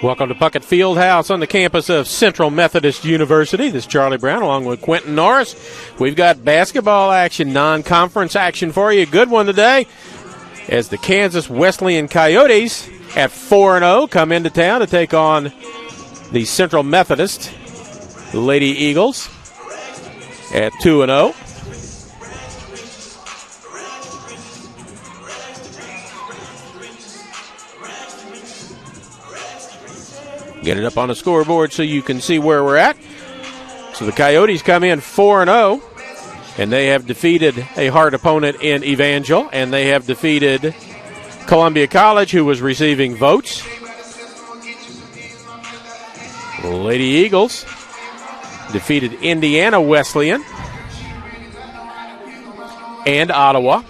Welcome to Puckett Fieldhouse on the campus of Central Methodist University. This is Charlie Brown along with Quentin Norris. We've got basketball action, non-conference action for you. Good one today as the Kansas Wesleyan Coyotes at 4-0 come into town to take on the Central Methodist Lady Eagles at 2-0. Get it up on the scoreboard so you can see where we're at. So the Coyotes come in 4-0, and they have defeated a hard opponent in Evangel, and they have defeated Columbia College, who was receiving votes. The Lady Eagles defeated Indiana Wesleyan and Ottawa.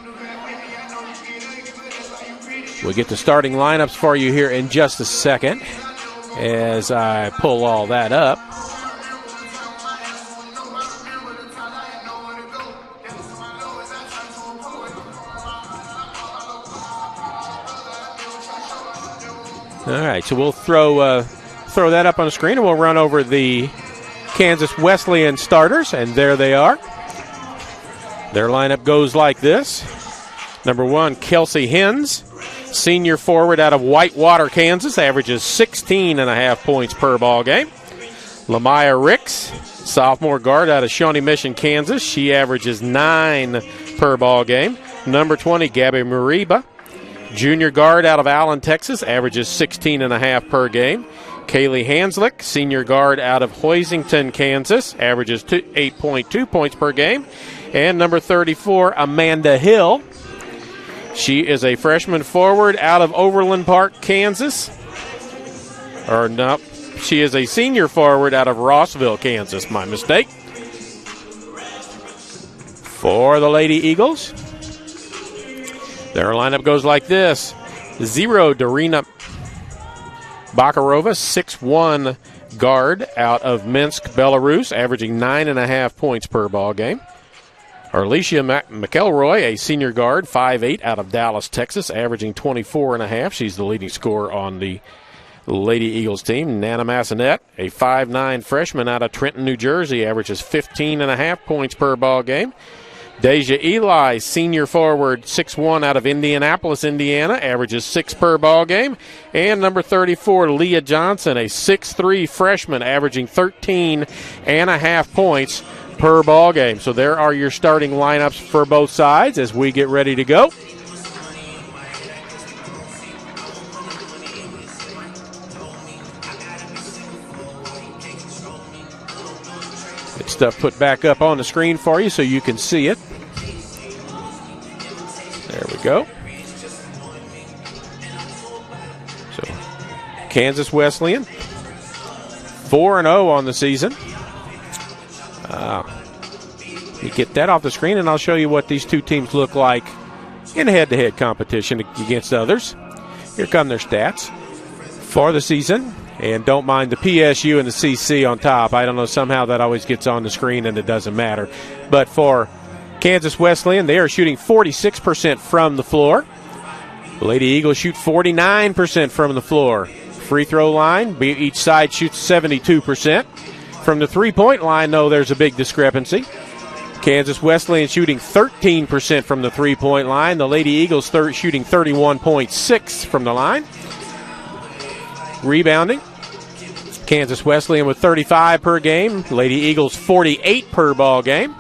We'll get the starting lineups for you here in just a second as I pull all that up. All right, so we'll throw that up on the screen, and we'll run over the Kansas Wesleyan starters, and there they are. Their lineup goes like this. Number 1, Kelsey Hens, senior forward out of Whitewater, Kansas, averages 16.5 points per ball game. Lamaya Ricks, sophomore guard out of Shawnee Mission, Kansas. She averages 9 per ball game. Number 20, Gabby Mariba, junior guard out of Allen, Texas, averages 16.5 per game. Kaylee Hanslick, senior guard out of Hoisington, Kansas, averages 8.2 points per game. And number 34, Amanda Hill. She is a freshman forward out of Overland Park, Kansas. Or no, she is a senior forward out of Rossville, Kansas. My mistake. For the Lady Eagles, their lineup goes like this. 0, Darina Bakarova, 6'1" guard out of Minsk, Belarus, averaging 9.5 points per ball game. Arlesia McElroy, a senior guard, 5'8", out of Dallas, Texas, averaging 24.5. She's the leading scorer on the Lady Eagles team. Nana Massanet, a 5'9" freshman out of Trenton, New Jersey, averages 15.5 points per ball game. Deja Eli, senior forward, 6'1", out of Indianapolis, Indiana, averages 6 per ball game. And number 34, Leah Johnson, a 6'3" freshman, averaging 13.5 points per ball game. So there are your starting lineups for both sides as we get ready to go. Get stuff put back up on the screen for you so you can see it. There we go. So Kansas Wesleyan 4-0 on the season. You get that off the screen, and I'll show you what these two teams look like in head-to-head competition against others. Here come their stats for the season. And don't mind the PSU and the CC on top. I don't know, somehow that always gets on the screen and it doesn't matter. But for Kansas Wesleyan, they are shooting 46% from the floor. The Lady Eagles shoot 49% from the floor. Free throw line, each side shoots 72%. From the three-point line, though, there's a big discrepancy. Kansas Wesleyan shooting 13% from the three-point line. The Lady Eagles shooting 31.6% from the line. Rebounding, Kansas Wesleyan with 35 per game. Lady Eagles 48 per ball game.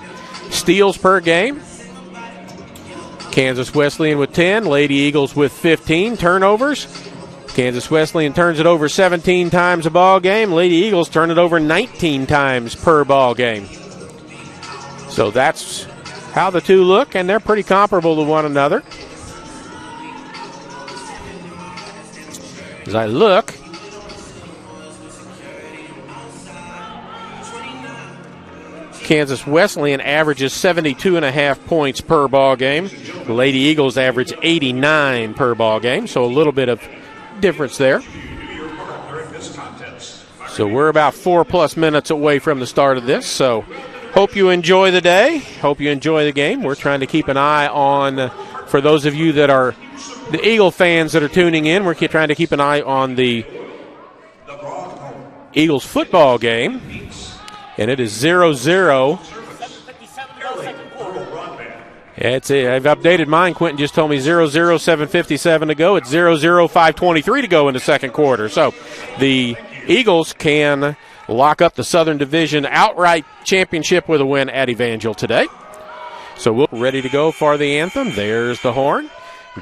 Steals per game, Kansas Wesleyan with 10. Lady Eagles with 15. Turnovers, Kansas Wesleyan turns it over 17 times a ball game. Lady Eagles turn it over 19 times per ball game. So that's how the two look, and they're pretty comparable to one another. As I look, Kansas Wesleyan averages 72.5 points per ball game. The Lady Eagles average 89 per ball game, so a little bit of difference there. So we're about 4+ minutes away from the start of this, so hope you enjoy the day. Hope you enjoy the game. We're trying to keep an eye on, for those of you that are the Eagle fans that are tuning in, we're trying to keep an eye on the Eagles football game. And it is 0-0. I've updated mine. Quentin just told me 0-0, 7:57 to go. It's 0-0, 5:23 to go in the second quarter. So the Eagles can lock up the Southern Division outright championship with a win at Evangel today. So we're ready to go for the anthem. There's the horn.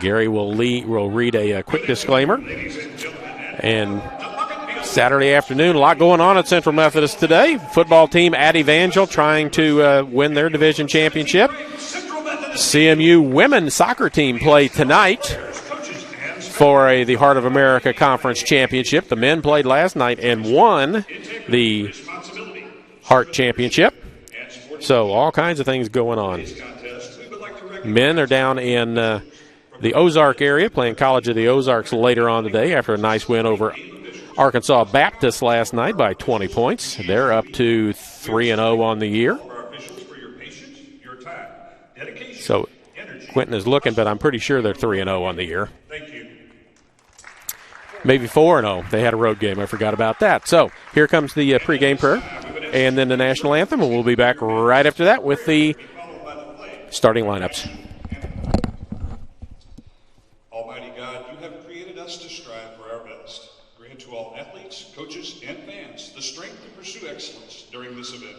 Gary will read a quick disclaimer. And Saturday afternoon, a lot going on at Central Methodist today. Football team at Evangel trying to win their division championship. CMU women's soccer team play tonight for the Heart of America Conference Championship. The men played last night and won the Heart Championship. So all kinds of things going on. Men are down in the Ozark area playing College of the Ozarks later on today after a nice win over Arkansas Baptist last night by 20 points. They're up to 3-0 on the year. So Quentin is looking, but I'm pretty sure they're 3-0 on the year. Maybe 4-0. They had a road game. I forgot about that. So here comes the pregame prayer and then the national anthem, and we'll be back right after that with the starting lineups. Almighty God, you have created us to strive for our best. Grant to all athletes, coaches, and fans the strength to pursue excellence during this event.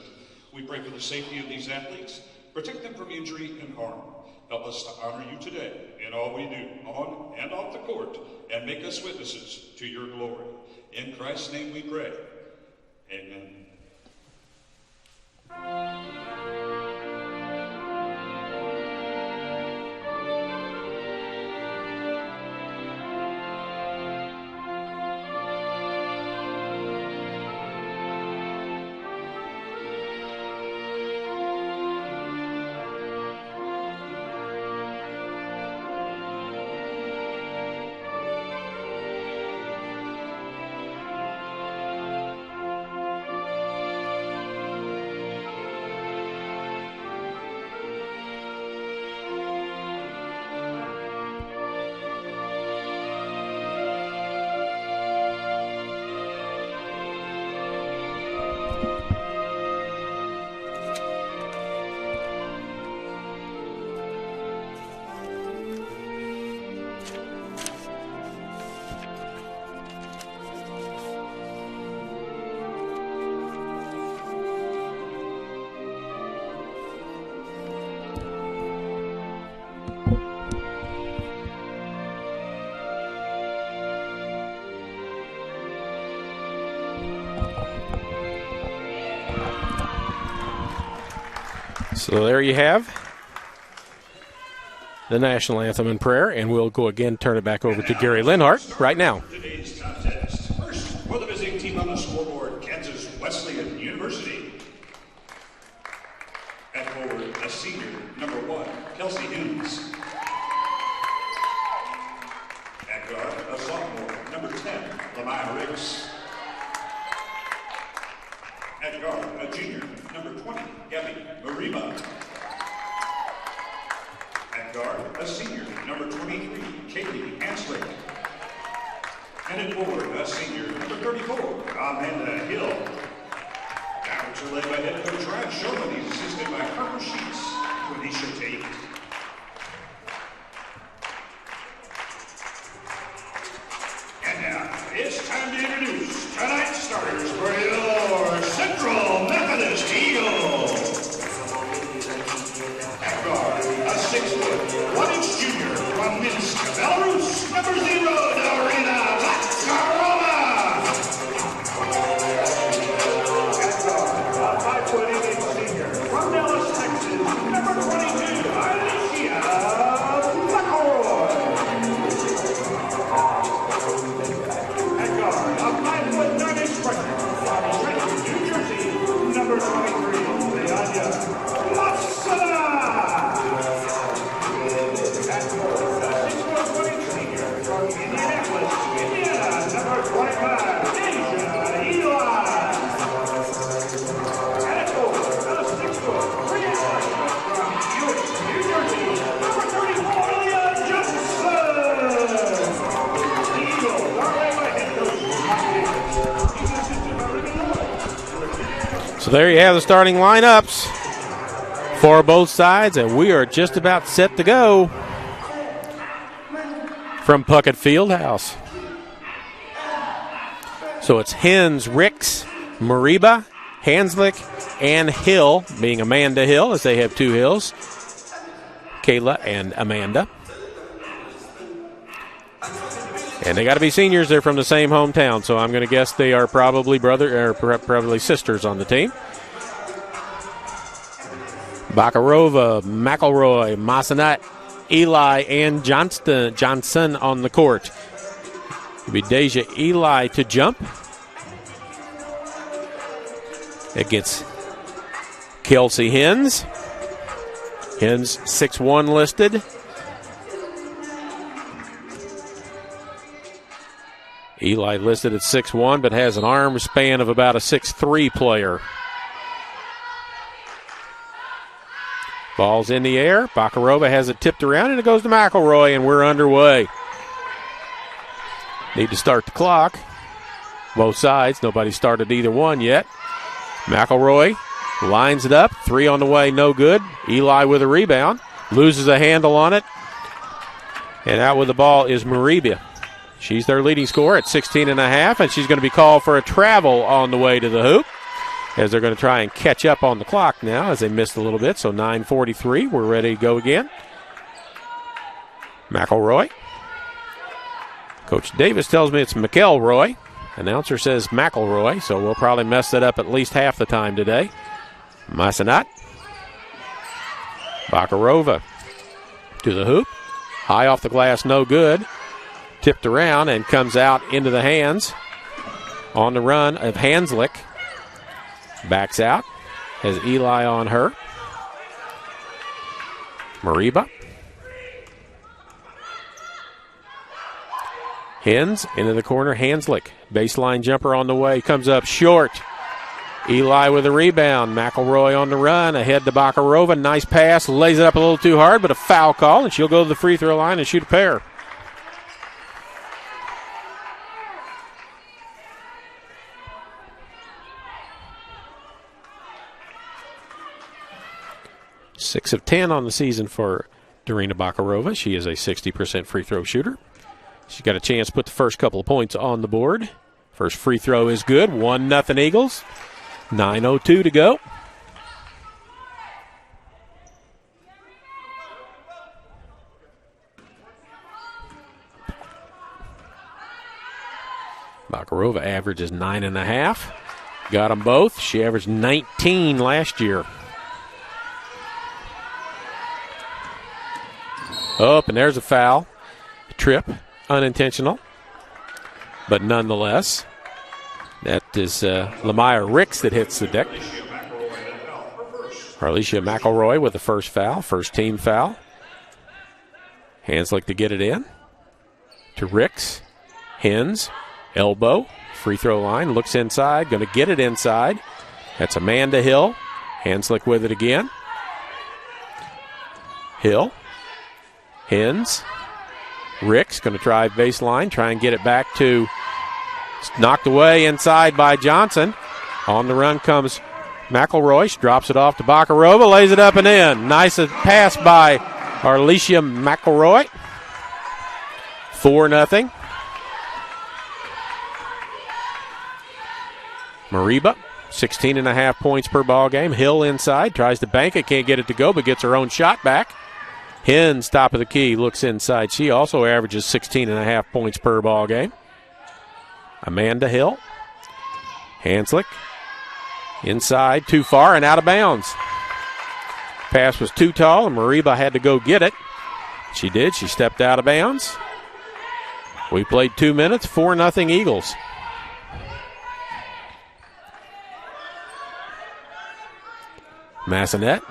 We pray for the safety of these athletes. Protect them from injury and harm. Help us to honor you today in all we do, on and off the court, and make us witnesses to your glory. In Christ's name we pray. Amen. So there you have the national anthem and prayer, and we'll go again, turn it back over to Gary Linhart right now. Today's contest. First, for the visiting team on the scoreboard, Kansas Wesleyan University. At forward, a senior, number 1, Kelsey Hughes. At guard, a sophomore, number 10, Lamaya Ricks. At guard, a junior, number 20, Gabby Mariba. At guard, a senior, number 23, Kaylee Hanslick. And at forward, a senior, number 34, Amanda Hill. Average are led by head coach Ryan Shulman. He's assisted by Harper Sheets, Quenisha Tate. And now, it's time to introduce tonight's starters for your Central Methodist Eagles. At guard, a 6', 1-inch junior from Minsk, Belarus, number 0, Darina Latsarova. At guard, a 5'8" senior from Dallas, Texas, number 22, So there you have the starting lineups for both sides, and we are just about set to go from Puckett Fieldhouse. So it's Hens, Ricks, Mariba, Hanslick, and Hill, being Amanda Hill, as they have 2 Hills. Kayla and Amanda. And they got to be seniors. They're from the same hometown, so I'm going to guess they are probably probably sisters on the team. Bakarova, McElroy, Massanet, Eli, and Johnson on the court. It'll be Deja Eli to jump. It gets Kelsey Hens. Hens 6'1" listed. Eli listed at 6'1", but has an arm span of about a 6'3" player. Ball's in the air. Bakarova has it tipped around, and it goes to McElroy, and we're underway. Need to start the clock. Both sides. Nobody started either one yet. McElroy lines it up. 3 on the way, no good. Eli with a rebound. Loses a handle on it. And out with the ball is Mariba. She's their leading scorer at 16.5, and she's going to be called for a travel on the way to the hoop, as they're going to try and catch up on the clock now as they missed a little bit. So 9:43, we're ready to go again. McElroy. Coach Davis tells me it's McElroy. Announcer says McElroy, so we'll probably mess that up at least half the time today. Massanat. Bakarova to the hoop. High off the glass, no good. Tipped around and comes out into the hands on the run of Hanslick. Backs out. Has Eli on her. Mariba. Hens into the corner. Hanslick. Baseline jumper on the way. Comes up short. Eli with a rebound. McElroy on the run. Ahead to Bakarova. Nice pass. Lays it up a little too hard, but a foul call, and she'll go to the free throw line and shoot a pair. Six of 10 on the season for Darina Bakarova. She is a 60% free throw shooter. She's got a chance to put the first couple of points on the board. First free throw is good. 1-0 Eagles. 9:02 to go. Bakarova averages 9.5. Got them both. She averaged 19 last year. Oh, and there's a foul. Trip, unintentional. But nonetheless, that is Lamaya Ricks that hits the deck. Alicia McElroy with the first foul, first team foul. Hanslick to get it in. To Ricks. Hens, elbow, free throw line, looks inside, going to get it inside. That's Amanda Hill. Hanslick with it again. Hill. Hens. Ricks going to drive baseline, try and get it back to, knocked away inside by Johnson. On the run comes McElroy. She drops it off to Bakarova, lays it up and in. Nice pass by Arlicia McElroy. 4-0. Mariba, 16.5 points per ball game. Hill inside, tries to bank it, can't get it to go, but gets her own shot back. Hens, top of the key, looks inside. She also averages 16.5 points per ball game. Amanda Hill. Hanslick. Inside, too far, and out of bounds. Pass was too tall, and Mariba had to go get it. She did. She stepped out of bounds. We played 2 minutes, 4-0 Eagles. Massanet.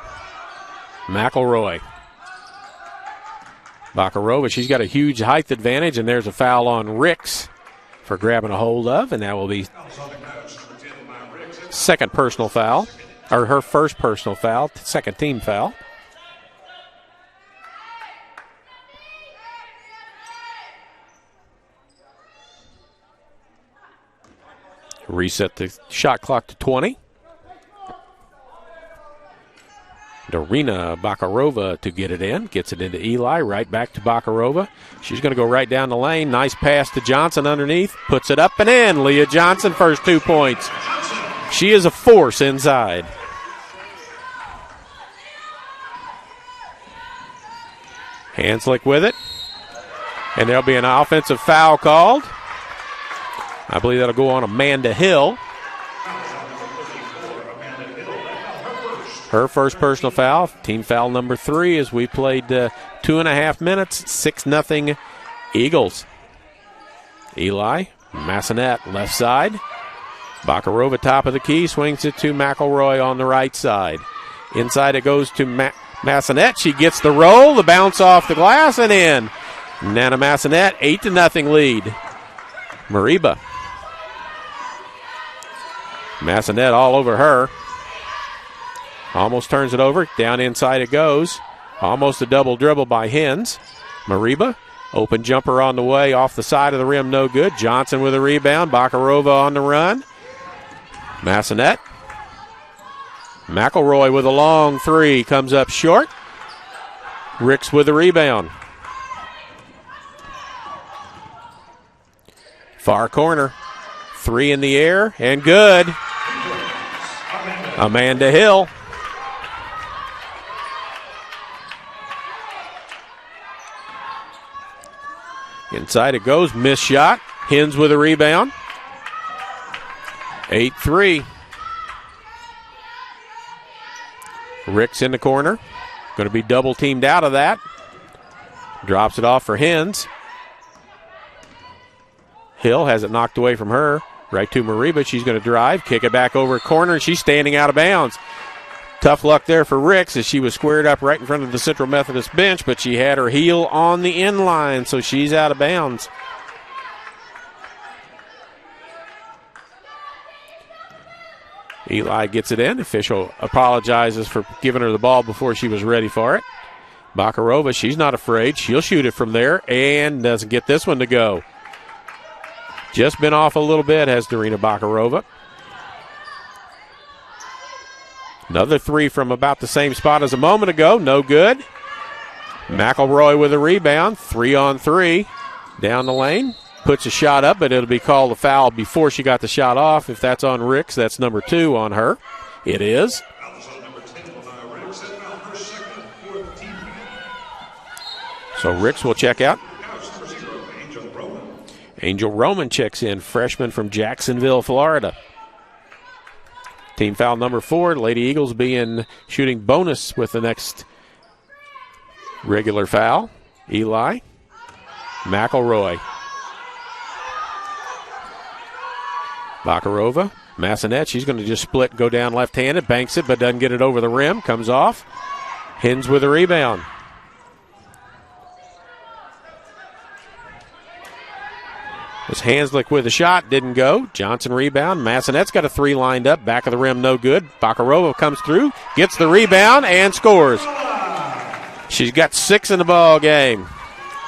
McElroy. Bakarova, she's got a huge height advantage, and there's a foul on Ricks for grabbing a hold of, and that will be second personal foul, or her first personal foul, second team foul. Reset the shot clock to 20. Darina Bakarova to get it in. Gets it into Eli, right back to Bakarova. She's going to go right down the lane. Nice pass to Johnson underneath. Puts it up and in. Leah Johnson, first 2 points. She is a force inside. Hanslick with it. And there'll be an offensive foul called. I believe that'll go on Amanda Hill. Her first personal foul, team foul number 3 as we played 2.5 minutes, 6-0 Eagles. Eli, Massonet left side. Bakarova top of the key, swings it to McElroy on the right side. Inside it goes to Massonet. She gets the roll, the bounce off the glass and in. Nana Massonet, 8-0 lead. Mariba. Massonet all over her. Almost turns it over. Down inside it goes. Almost a double dribble by Hens. Mariba. Open jumper on the way. Off the side of the rim. No good. Johnson with a rebound. Bakarova on the run. Massonet. McElroy with a long 3. Comes up short. Ricks with the rebound. Far corner. 3 in the air. And good. Amanda Hill. Inside it goes. Missed shot. Hens with a rebound. 8-3. Ricks in the corner. Going to be double teamed out of that. Drops it off for Hens. Hill has it knocked away from her. Right to Mariba. She's going to drive. Kick it back over corner. And she's standing out of bounds. Tough luck there for Ricks as she was squared up right in front of the Central Methodist bench, but she had her heel on the end line, so she's out of bounds. Eli gets it in. Official apologizes for giving her the ball before she was ready for it. Bakarova, she's not afraid. She'll shoot it from there and doesn't get this one to go. Just been off a little bit, has Darina Bakarova. Another 3 from about the same spot as a moment ago. No good. McElroy with a rebound. 3-on-3. Down the lane. Puts a shot up, but it'll be called a foul before she got the shot off. If that's on Ricks, that's number 2 on her. It is. So Ricks will check out. Angel Roman checks in, freshman from Jacksonville, Florida. Team foul number 4. Lady Eagles being shooting bonus with the next regular foul. Eli. McElroy. Bakarova. Massonet. She's going to just split, go down left-handed. Banks it, but doesn't get it over the rim. Comes off. Hens with a rebound. Was Hanslick with a shot, didn't go. Johnson rebound. Massonet's got a 3 lined up. Back of the rim, no good. Bakarova comes through, gets the rebound, and scores. She's got 6 in the ball game.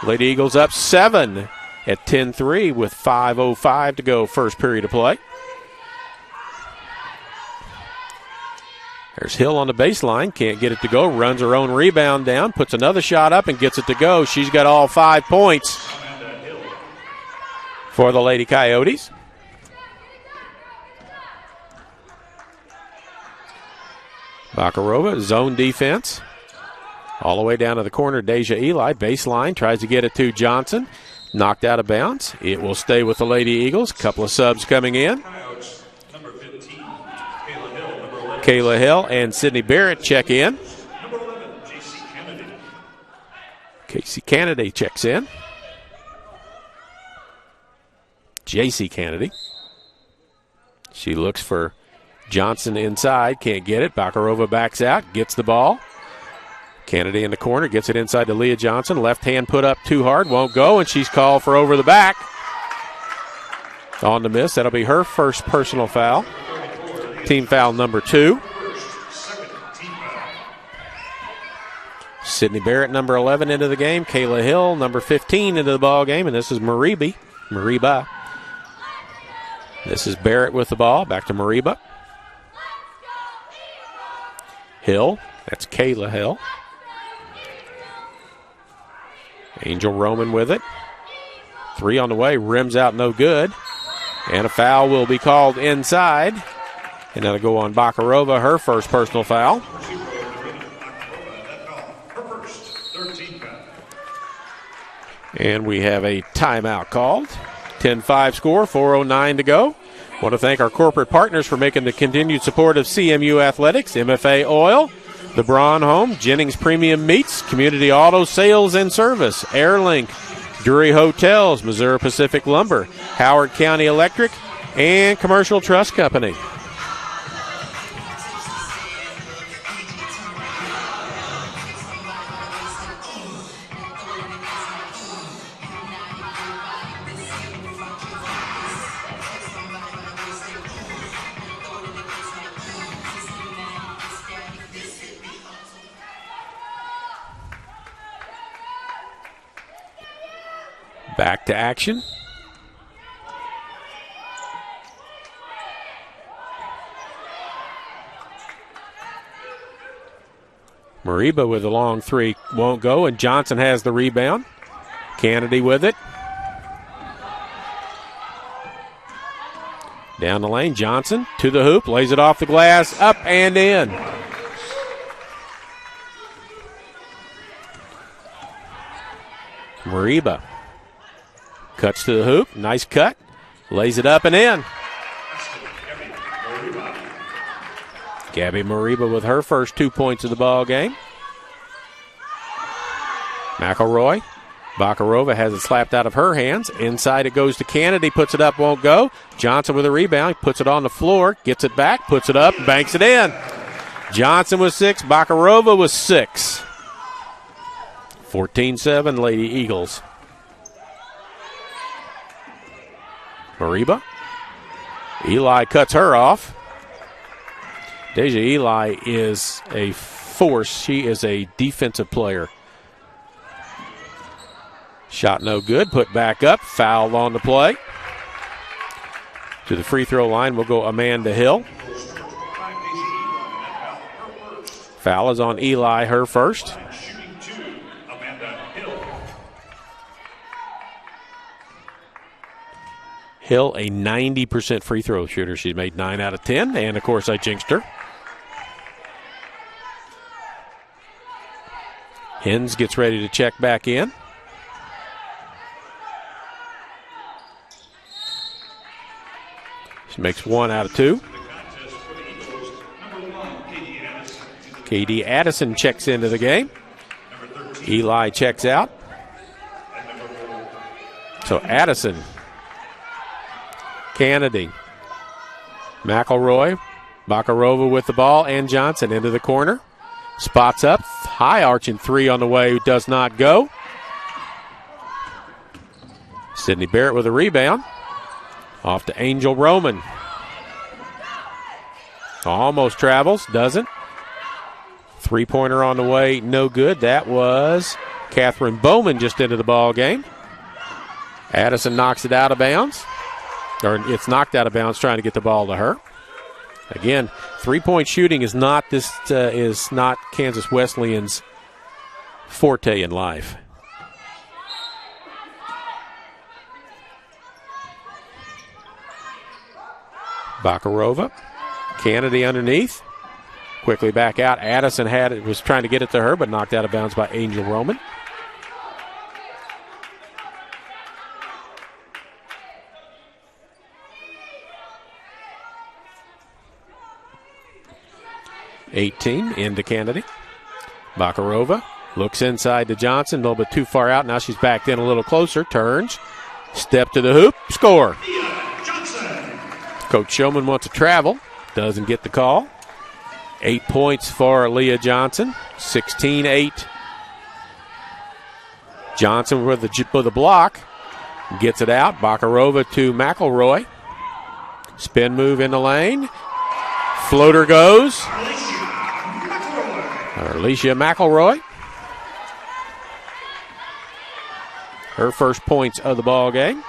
Lady Eagles up 7 at 10-3 with 5:05 to go, first period of play. There's Hill on the baseline, can't get it to go. Runs her own rebound down, puts another shot up and gets it to go. She's got all 5 points for the Lady Coyotes. Bakarova, zone defense. All the way down to the corner, Deja Eli, baseline, tries to get it to Johnson. Knocked out of bounds. It will stay with the Lady Eagles. Couple of subs coming in. Number 15, Kayla Hill and Sydney Barrett check in. Number 11, J.C. Kennedy. Casey Kennedy checks in. J.C. Kennedy. She looks for Johnson inside. Can't get it. Bakarova backs out. Gets the ball. Kennedy in the corner. Gets it inside to Leah Johnson. Left hand put up too hard. Won't go. And she's called for over the back. On the miss. That'll be her first personal foul. Team foul number 2. Sydney Barrett, number 11, into the game. Kayla Hill, number 15, into the ball game. And this is Mariba. This is Barrett with the ball. Back to Mariba. Hill. That's Kayla Hill. Angel Roman with it. 3 on the way. Rims out, no good. And a foul will be called inside. And that'll go on Bakarova, her first personal foul. And we have a timeout called. 10-5 score, 4:09 to go. Want to thank our corporate partners for making the continued support of CMU Athletics, MFA Oil, the Braun Home, Jennings Premium Meats, Community Auto Sales and Service, Airlink, Drury Hotels, Missouri Pacific Lumber, Howard County Electric, and Commercial Trust Company. Back to action. Mariba with a long 3 won't go, and Johnson has the rebound. Kennedy with it. Down the lane, Johnson to the hoop, lays it off the glass, up and in. Mariba cuts to the hoop, nice cut, lays it up and in. Gabby Mariba with her first 2 points of the ball game. McElroy. Bakarova has it slapped out of her hands. Inside it goes to Kennedy, puts it up, won't go. Johnson with a rebound, puts it on the floor, gets it back, puts it up, banks it in. Johnson with 6, Bakarova with 6. 14-7, Lady Eagles. Mariba. Eli cuts her off. Deja Eli is a force. She is a defensive player. Shot no good. Put back up. Foul on the play. To the free throw line will go Amanda Hill. Foul is on Eli, her first. Hill, a 90% free throw shooter. She's made 9 out of 10, and of course I jinxed her. Hens gets ready to check back in. She makes 1 out of 2. Katie Addison checks into the game. Eli checks out. So Addison, Kennedy, McElroy, Bakarova with the ball, and Johnson into the corner. Spots up, high arching 3 on the way, does not go. Sydney Barrett with a rebound. Off to Angel Roman. Almost travels, doesn't. 3-pointer on the way, no good. That was Catherine Bowman just into the ball game. Addison knocks it out of bounds. Or it's knocked out of bounds trying to get the ball to her. Again, 3-point shooting is not Kansas Wesleyan's forte in life. Bakarova, Kennedy underneath, quickly back out. Addison was trying to get it to her, but knocked out of bounds by Angel Roman. (18) into Kennedy. Bakarova looks inside to Johnson, a little bit too far out. Now she's backed in a little closer, turns, step to the hoop, score. Coach Showman wants to travel, doesn't get the call. 8 points for Leah Johnson, 16-8. Johnson with the block, gets it out. Bakarova to McElroy. Spin move in the lane. Floater goes. Alicia McElroy. Her first points of the ball game.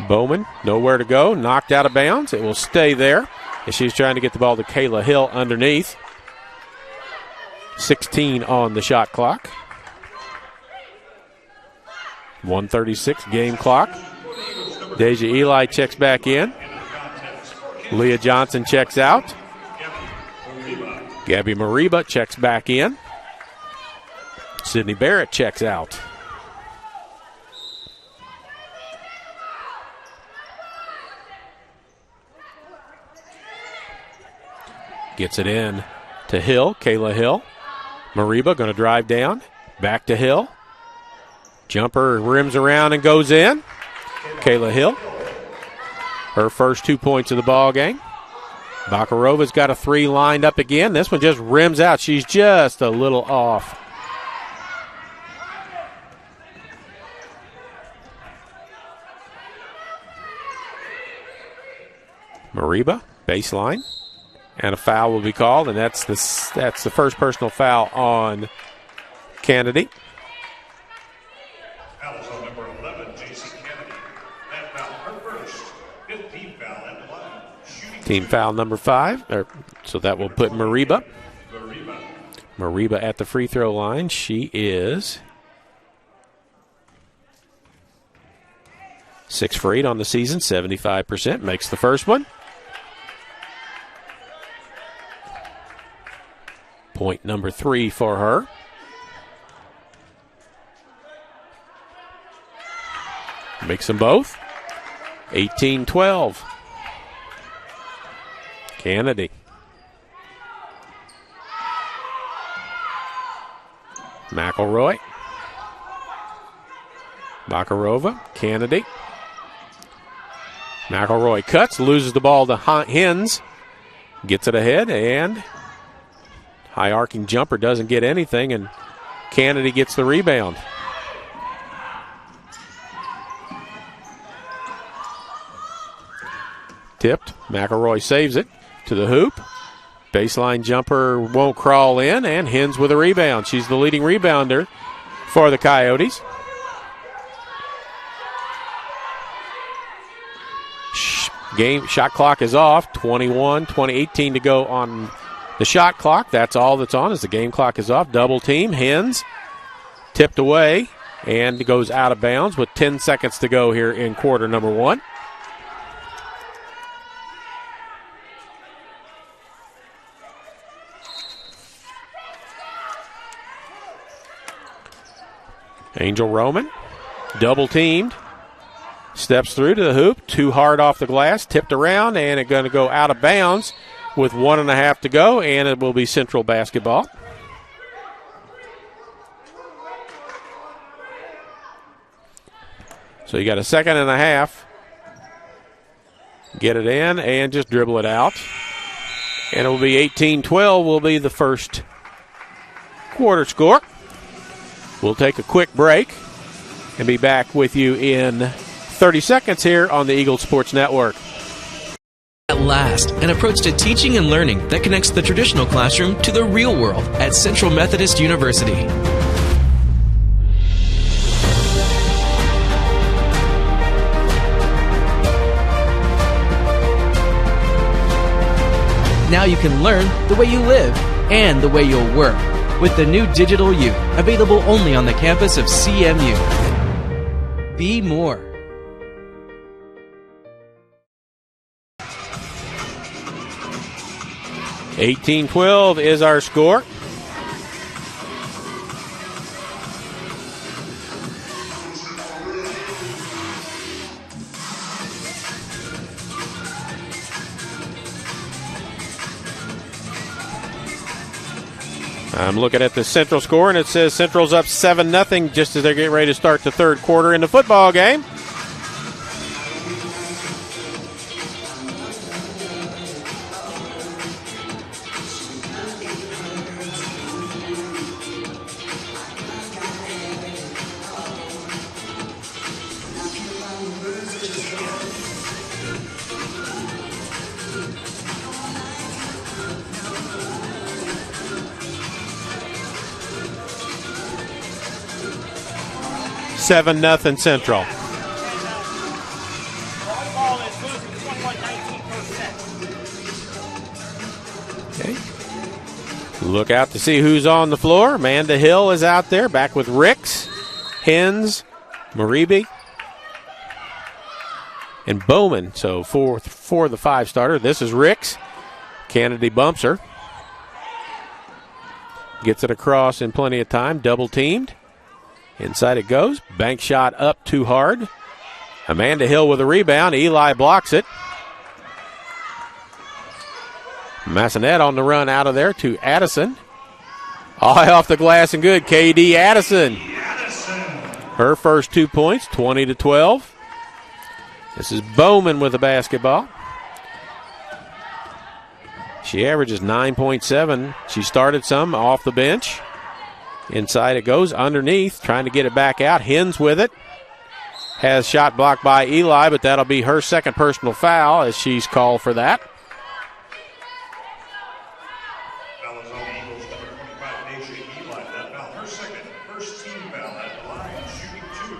Bowman, nowhere to go, knocked out of bounds. It will stay there as she's trying to get the ball to Kayla Hill underneath. 16 on the shot clock. 1:36 game clock. Deja Eli checks back in. Leah Johnson checks out. Gabby Mariba checks back in. Sydney Barrett checks out. Gets it in to Hill, Kayla Hill. Mariba going to drive down. Back to Hill. Jumper rims around and goes in. Kayla Hill. Her first 2 points of the ball game. Bakarova's got a 3 lined up again. This one just rims out. She's just a little off. Mariba, baseline. And a foul will be called, and that's the first personal foul on Kennedy. Foul is on number 11, J.C. Kennedy. That foul, her first, 15th foul at the line. Team foul number 5. So that will put Mariba at the free throw line. She is 6 for 8 on the season, 75%. Makes the first one. Point number 3 for her. Makes them both. 18-12. Kennedy. McElroy. Bakarova. Kennedy. McElroy cuts, loses the ball to Hens. Gets it ahead, and high arcing jumper doesn't get anything, and Kennedy gets the rebound. Tipped. McElroy saves it to the hoop. Baseline jumper won't crawl in, and Hens with a rebound. She's the leading rebounder for the Coyotes. Shot clock is off. 18 to go on the shot clock. That's all that's on as the game clock is off. Double team. Hens tipped away and goes out of bounds with 10 seconds to go here in quarter number 1. Angel Roman, double teamed. Steps through to the hoop, too hard off the glass, tipped around, and it's going to go out of bounds with 1.5 to go, and it will be Central basketball. So you got a second and a half. Get it in and just dribble it out. And it will be 18-12 will be the first quarter score. We'll take a quick break and be back with you in 30 seconds here on the Eagle Sports Network. At last, an approach to teaching and learning that connects the traditional classroom to the real world at Central Methodist University. Now you can learn the way you live and the way you'll work with the new Digital U, available only on the campus of CMU. Be more. 18-12 is our score. I'm looking at the Central score, and it says Central's up 7-0 just as they're getting ready to start the third quarter in the football game. Seven nothing Central. Look out to see who's on the floor. Amanda Hill is out there, back with Ricks, Hens, Maribi, and Bowman. So for the 5-starter, this is Ricks. Kennedy bumps her. Gets it across in plenty of time. Double teamed. Inside it goes. Bank shot up too hard. Amanda Hill with a rebound. Eli blocks it. Massonet on the run out of there to Addison. Eye off the glass and good. KD Addison. Her first 2 points, 20-12. This is Bowman with the basketball. She averages 9.7. She started some off the bench. Inside it goes, underneath, trying to get it back out. Hens with it. Has shot blocked by Eli, but that'll be her second personal foul as she's called for that. Foul is on the Eagles, number 25, Deja Eli. That foul, her second, first team foul at the line, shooting 2.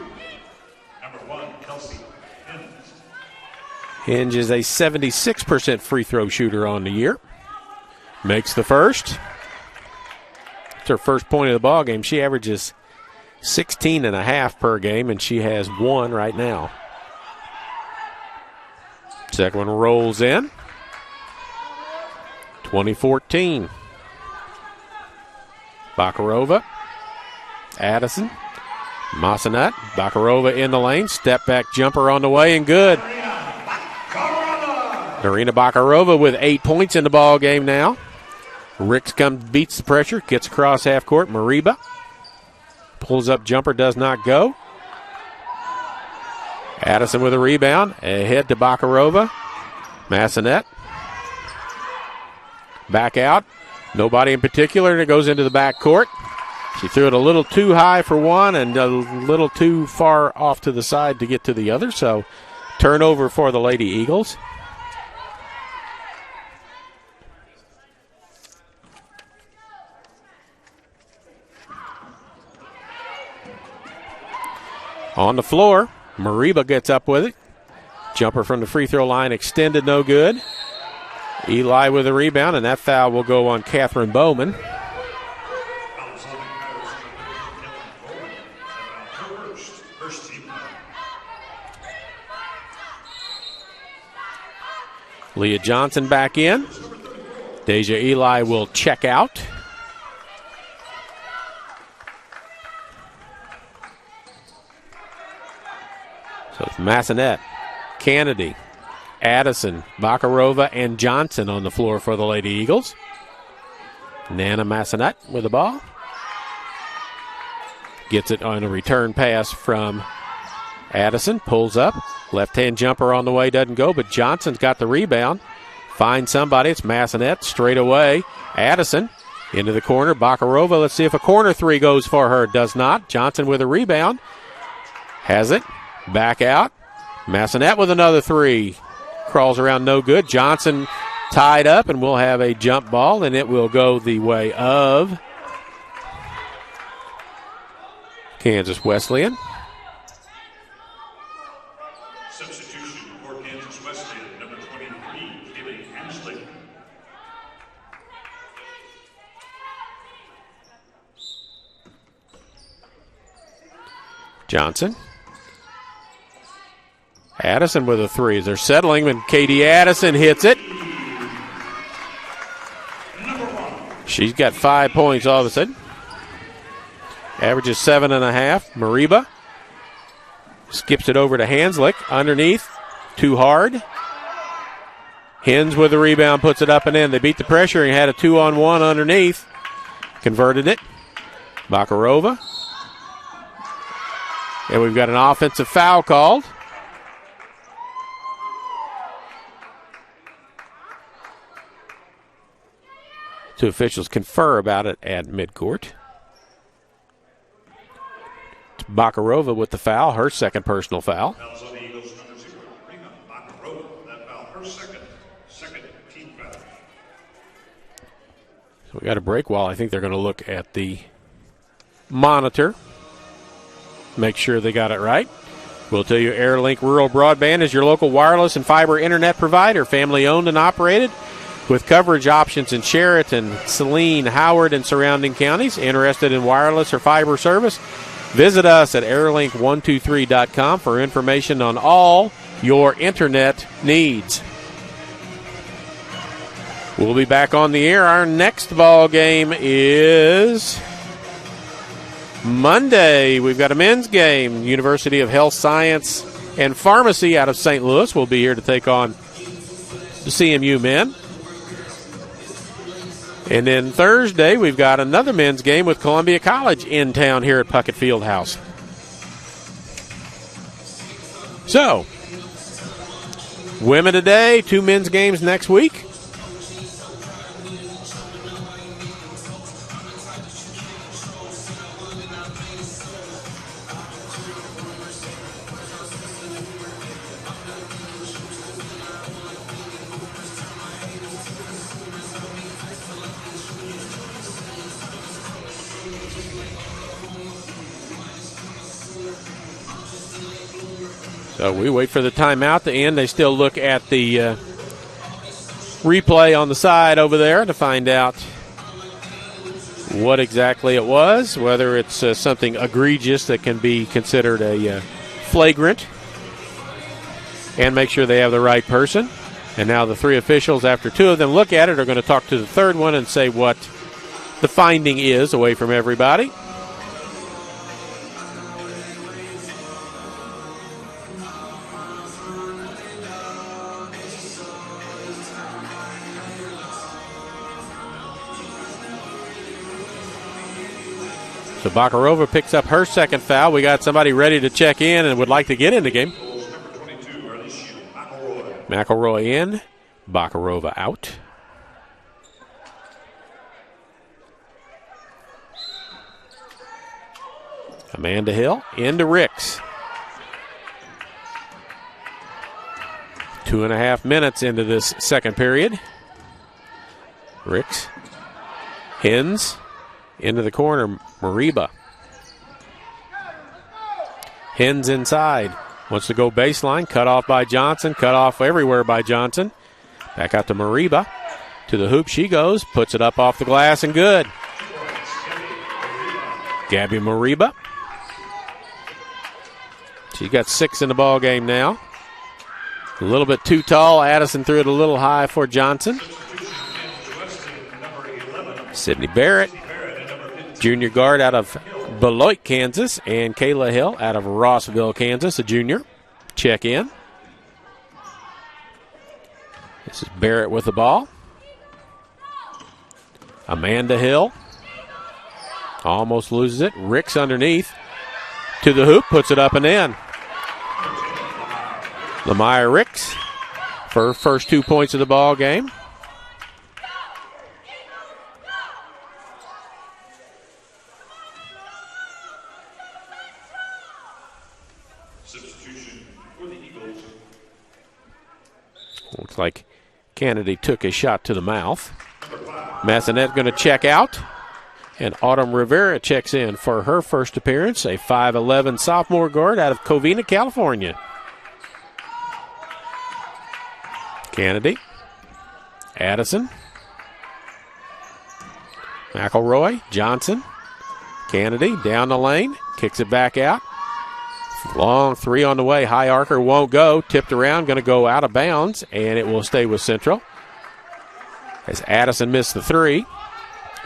Number 1, Kelsey Hens. Hinge is a 76% free throw shooter on the year. Makes the first. It's her first point of the ball game. She averages 16.5 per game, and she has 1 right now. Second one rolls in. 2014. Bakarova. Addison. Massonet. Bakarova in the lane. Step back jumper on the way and good. Narina Bakarova with 8 points in the ball game now. Ricks beats the pressure, gets across half court. Mariba pulls up jumper, does not go. Addison with a rebound, ahead to Bakarova. Massonet. Back out. Nobody in particular, and it goes into the back court. She threw it a little too high for one and a little too far off to the side to get to the other, so turnover for the Lady Eagles. On the floor, Mariba gets up with it. Jumper from the free throw line extended, no good. Eli with a rebound, and that foul will go on Catherine Bowman. Leah Johnson back in. Deja Eli will check out. So it's Massonet, Kennedy, Addison, Bakarova, and Johnson on the floor for the Lady Eagles. Nana Massonet with the ball. Gets it on a return pass from Addison. Pulls up. Left-hand jumper on the way. Doesn't go, but Johnson's got the rebound. Finds somebody. It's Massonet straight away. Addison into the corner. Bakarova. Let's see if a corner three goes for her. Does not. Johnson with a rebound. Has it. Back out. Massonet with another three. Crawls around, no good. Johnson tied up, and we'll have a jump ball, and it will go the way of Kansas Wesleyan. Substitution for Kansas Wesleyan, number 23, Haley Hensley. Johnson. Addison with a three. They're settling, and Katie Addison hits it. She's got 5 points all of a sudden. Averages 7.5. Mariba skips it over to Hanslick. Underneath. Too hard. Hens with the rebound, puts it up and in. They beat the pressure and had a 2-on-1 underneath. Converted it. Bakarova. And we've got an offensive foul called. Two officials confer about it at midcourt. It's Bakarova with the foul, her second personal foul. Fouls on the Eagles, number 0, Rima Bakarova. That foul, her second team foul. So we got a break while I think they're going to look at the monitor. Make sure they got it right. We'll tell you AirLink Rural Broadband is your local wireless and fiber internet provider, family owned and operated. with coverage options in Sheraton, Saline, Howard, and surrounding counties. Interested in wireless or fiber service? Visit us at airlink123.com for information on all your internet needs. We'll be back on the air. Our next ball game is Monday. We've got a men's game. University of Health Science and Pharmacy out of St. Louis will be here to take on the CMU men. And then Thursday, we've got another men's game with Columbia College in town here at Puckett Fieldhouse. So, women today, 2 men's games next week. So we wait for the timeout to end. They still look at the replay on the side over there to find out what exactly it was, whether it's something egregious that can be considered a flagrant, and make sure they have the right person. And now the 3 officials, after 2 of them look at it, are going to talk to the 3rd one and say what the finding is away from everybody. So Bakarova picks up her 2nd foul. We got somebody ready to check in and would like to get in the game. McElroy in, Bakarova out. Amanda Hill into Ricks. 2.5 minutes into this second period. Ricks. Hens. Into the corner, Mariba. Hens inside. Wants to go baseline. Cut off by Johnson. Cut off everywhere by Johnson. Back out to Mariba. To the hoop she goes. Puts it up off the glass and good. Gabby Mariba. She's got 6 in the ball game now. A little bit too tall. Addison threw it a little high for Johnson. Sydney Barrett. Junior guard out of Beloit, Kansas, and Kayla Hill out of Rossville, Kansas, a junior. Check in. This is Barrett with the ball. Amanda Hill almost loses it. Ricks underneath to the hoop, puts it up and in. Lamaya Ricks for her first 2 points of the ball game. Looks like Kennedy took a shot to the mouth. Massanet going to check out. And Autumn Rivera checks in for her first appearance, a 5'11 sophomore guard out of Covina, California. Kennedy. Addison. McElroy. Johnson. Kennedy down the lane. Kicks it back out. Long 3 on the way. High archer won't go. Tipped around. Going to go out of bounds. And it will stay with Central. As Addison missed the 3.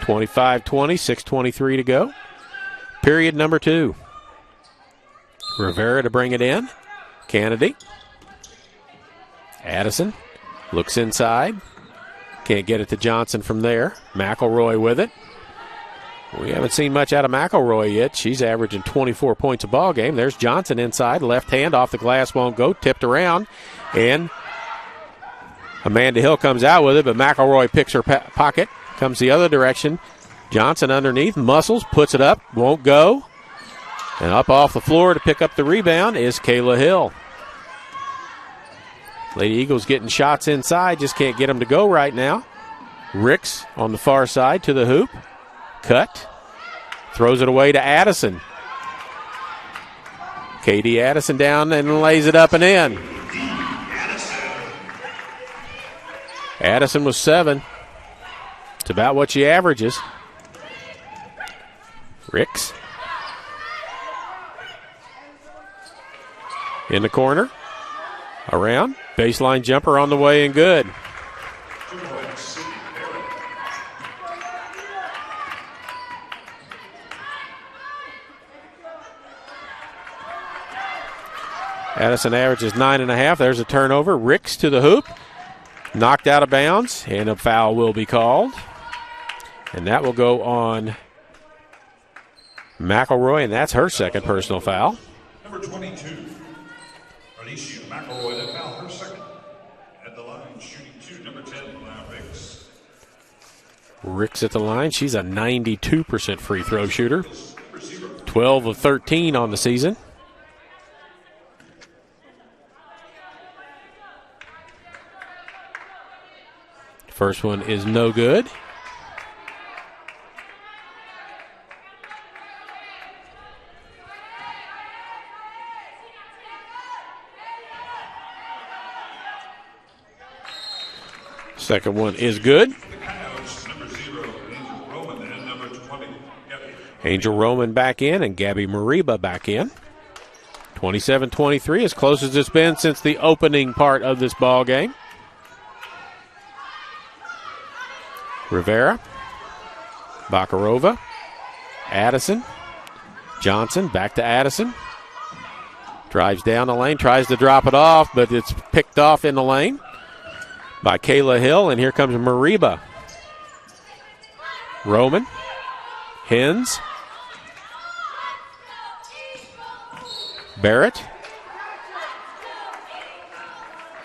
25-20. 6:23 to go. Period number 2. Rivera to bring it in. Kennedy. Addison. Looks inside. Can't get it to Johnson from there. McElroy with it. We haven't seen much out of McElroy yet. She's averaging 24 points a ball game. There's Johnson inside. Left hand off the glass won't go. Tipped around. And Amanda Hill comes out with it, but McElroy picks her pocket. Comes the other direction. Johnson underneath. Muscles. Puts it up. Won't go. And up off the floor to pick up the rebound is Kayla Hill. Lady Eagles getting shots inside. Just can't get them to go right now. Ricks on the far side to the hoop. Cut. Throws it away to Addison. Katie Addison down and lays it up and in. Addison was 7. It's about what she averages. Ricks. In the corner. Around. Baseline jumper on the way and good. Addison averages 9.5. There's a turnover. Ricks to the hoop. Knocked out of bounds, and a foul will be called. And that will go on McElroy, and that's her second personal foul. Number 22, Alicia McElroy, that foul, her second. At the line, shooting 2, number 10, Ricks. Ricks at the line. She's a 92% free throw shooter. 12 of 13 on the season. First one is no good. Second one is good. Angel Roman back in and Gabby Mariba back in. 27-23, as close as it's been since the opening part of this ball game. Rivera, Bakarova, Addison, Johnson, back to Addison. Drives down the lane, tries to drop it off, but it's picked off in the lane by Kayla Hill, and here comes Mariba. Roman, Hens, Barrett.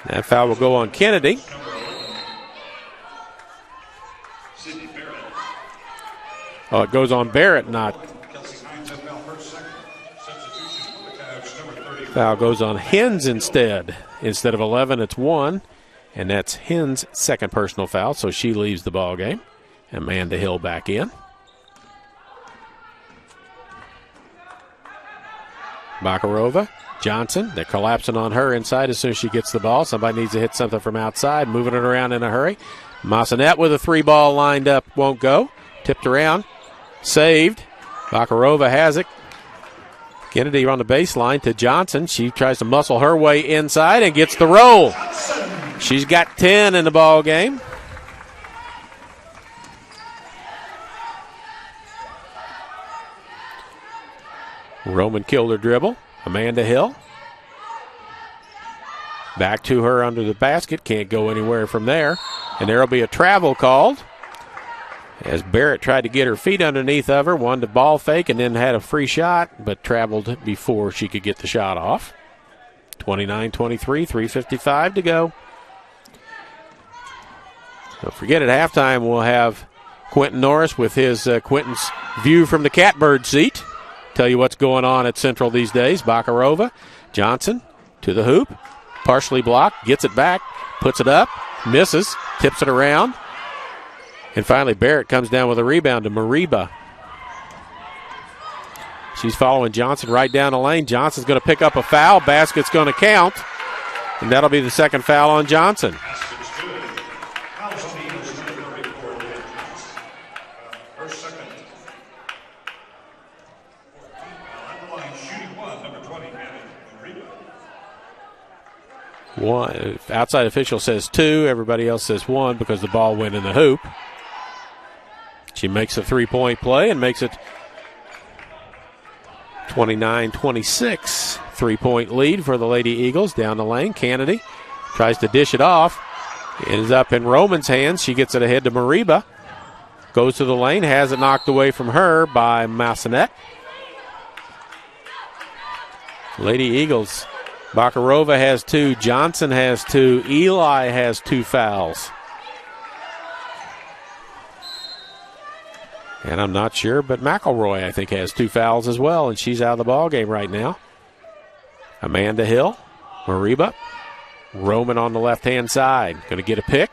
That foul will go on Kennedy. Oh, it goes on Barrett, not. Foul goes on Hens instead. Instead of 11, it's 1. And that's Hens' second personal foul, so she leaves the ball game. Amanda Hill back in. Bakarova, Johnson, they're collapsing on her inside as soon as she gets the ball. Somebody needs to hit something from outside, moving it around in a hurry. Massanet with a 3-ball lined up, won't go. Tipped around. Saved. Bakarova has it. Kennedy on the baseline to Johnson. She tries to muscle her way inside and gets the roll. She's got 10 in the ball game. Roman killed her dribble. Amanda Hill. Back to her under the basket. Can't go anywhere from there. And there will be a travel called, as Barrett tried to get her feet underneath of her, wanted to ball fake and then had a free shot, but traveled before she could get the shot off. 29-23, 3:55 to go. Don't forget, at halftime we'll have Quentin Norris with his Quentin's view from the catbird seat. Tell you what's going on at Central these days. Bakarova, Johnson to the hoop, partially blocked, gets it back, puts it up, misses, tips it around. And finally, Barrett comes down with a rebound to Mariba. She's following Johnson right down the lane. Johnson's going to pick up a foul. Basket's going to count. And that'll be the second foul on Johnson. One. Outside official says 2. Everybody else says 1 because the ball went in the hoop. She makes a 3-point play and makes it 29-26. 3-point lead for the Lady Eagles down the lane. Kennedy tries to dish it off. Ends up in Roman's hands. She gets it ahead to Mariba. Goes to the lane. Has it knocked away from her by Massanet. Lady Eagles. Bakarova has 2. Johnson has 2. Eli has 2 fouls. And I'm not sure, but McElroy, I think, has 2 fouls as well, and she's out of the ball game right now. Amanda Hill, Mariba, Roman on the left-hand side. Going to get a pick.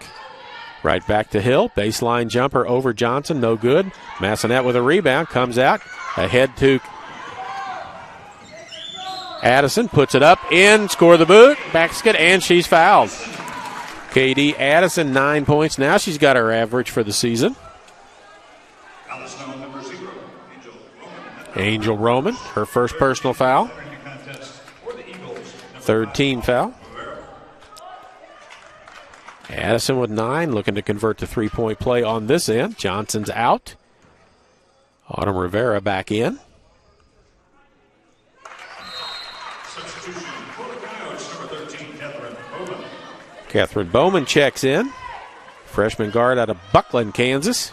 Right back to Hill. Baseline jumper over Johnson, no good. Massanet with a rebound, comes out. Ahead to Addison, puts it up, in, score the boot, basket, and she's fouled. Katie Addison, 9 points. Now she's got her average for the season. Number 0, Angel Roman, her first personal foul. Third team foul. Addison with 9, looking to convert to three-point play on this end. Johnson's out. Autumn Rivera back in. Substitution for the Coyotes, number 13, Catherine Bowman. Catherine Bowman checks in. Freshman guard out of Buckland, Kansas.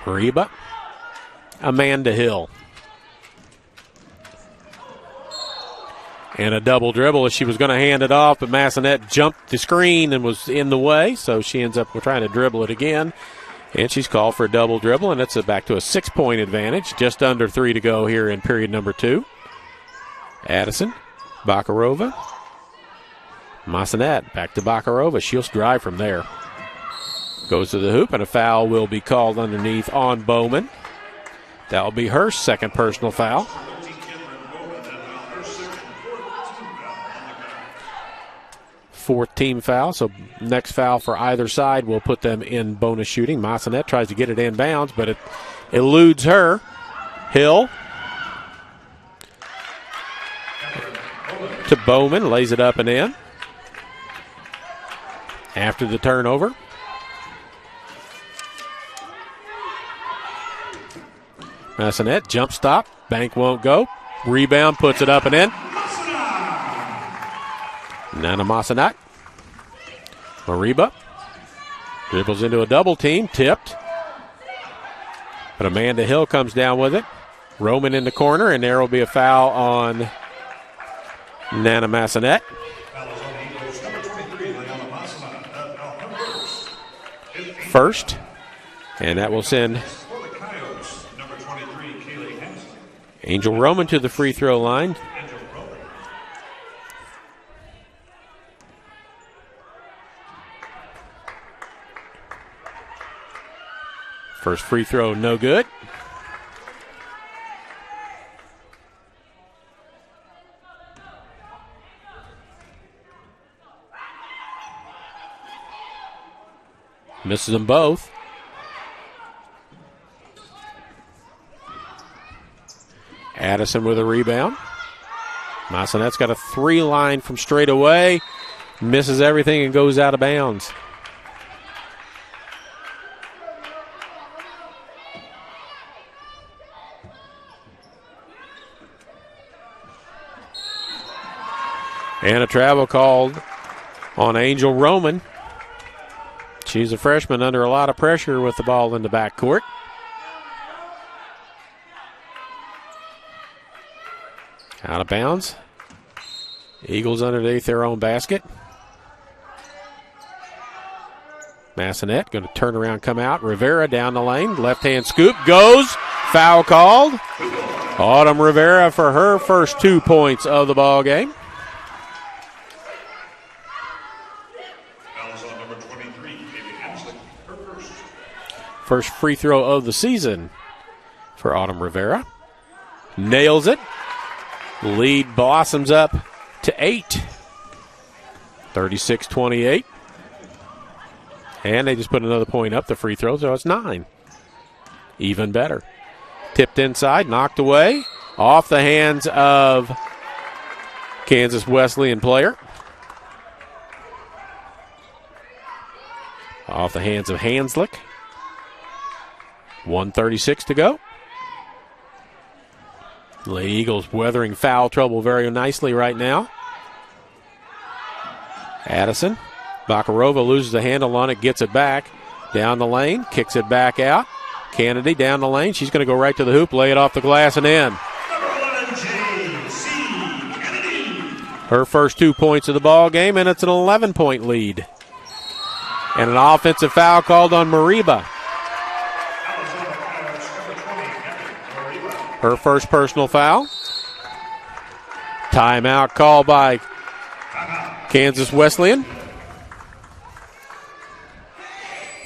Reba. Amanda Hill. And a double dribble as she was going to hand it off, but Massonet jumped the screen and was in the way, so she ends up trying to dribble it again. And she's called for a double dribble, and it's back to a 6-point advantage. Just under 3 to go here in period number 2. Addison, Bakarova. Massonet back to Bakarova. She'll drive from there. Goes to the hoop, and a foul will be called underneath on Bowman. That will be her second personal foul. Fourth team foul, so next foul for either side will put them in bonus shooting. Massonet tries to get it inbounds, but it eludes her. Hill to Bowman, lays it up and in. After the turnover, Massonet, jump stop, bank won't go. Rebound, puts it up and in. Nana Massonet. Mariba dribbles into a double team, tipped. But Amanda Hill comes down with it. Roman in the corner, and there will be a foul on Nana Massonet. First, and that will send Angel Roman to the free throw line. First free throw, no good. Misses them both. Addison with a rebound. Massonet's got a 3 line from straight away. Misses everything and goes out of bounds. And a travel called on Angel Roman. She's a freshman under a lot of pressure with the ball in the backcourt. Out of bounds. Eagles underneath their own basket. Massonet going to turn around, come out. Rivera down the lane. Left-hand scoop. Goes. Foul called. Autumn Rivera for her first 2 points of the ball game. First free throw of the season for Autumn Rivera. Nails it. Lead blossoms up to 8. 36-28. And they just put another point up the free throw, so it's 9. Even better. Tipped inside, knocked away. Off the hands of Kansas Wesleyan player. Off the hands of Hanslick. 1:36 to go. Lady Eagles weathering foul trouble very nicely right now. Addison. Bakarova loses the handle on it, gets it back. Down the lane, kicks it back out. Kennedy down the lane. She's going to go right to the hoop, lay it off the glass and in. Her first 2 points of the ball game, and it's an 11-point lead. And an offensive foul called on Mariba. Her first personal foul. Timeout called by Kansas Wesleyan.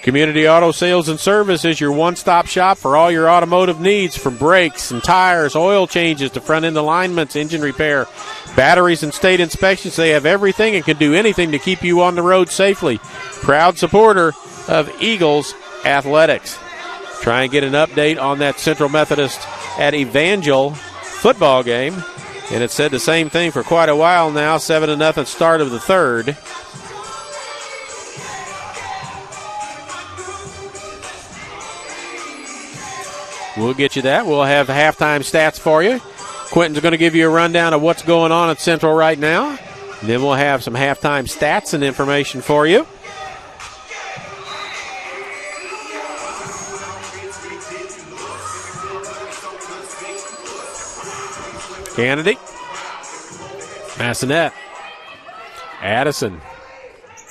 Community Auto Sales and Service is your one-stop shop for all your automotive needs, from brakes and tires, oil changes to front-end alignments, engine repair, batteries and state inspections. They have everything and can do anything to keep you on the road safely. Proud supporter of Eagles Athletics. Try and get an update on that Central Methodist at Evangel football game. And it said the same thing for quite a while now. 7-0 start of the third. We'll get you that. We'll have halftime stats for you. Quentin's going to give you a rundown of what's going on at Central right now. And then we'll have some halftime stats and information for you. Kennedy. Massonet. Addison.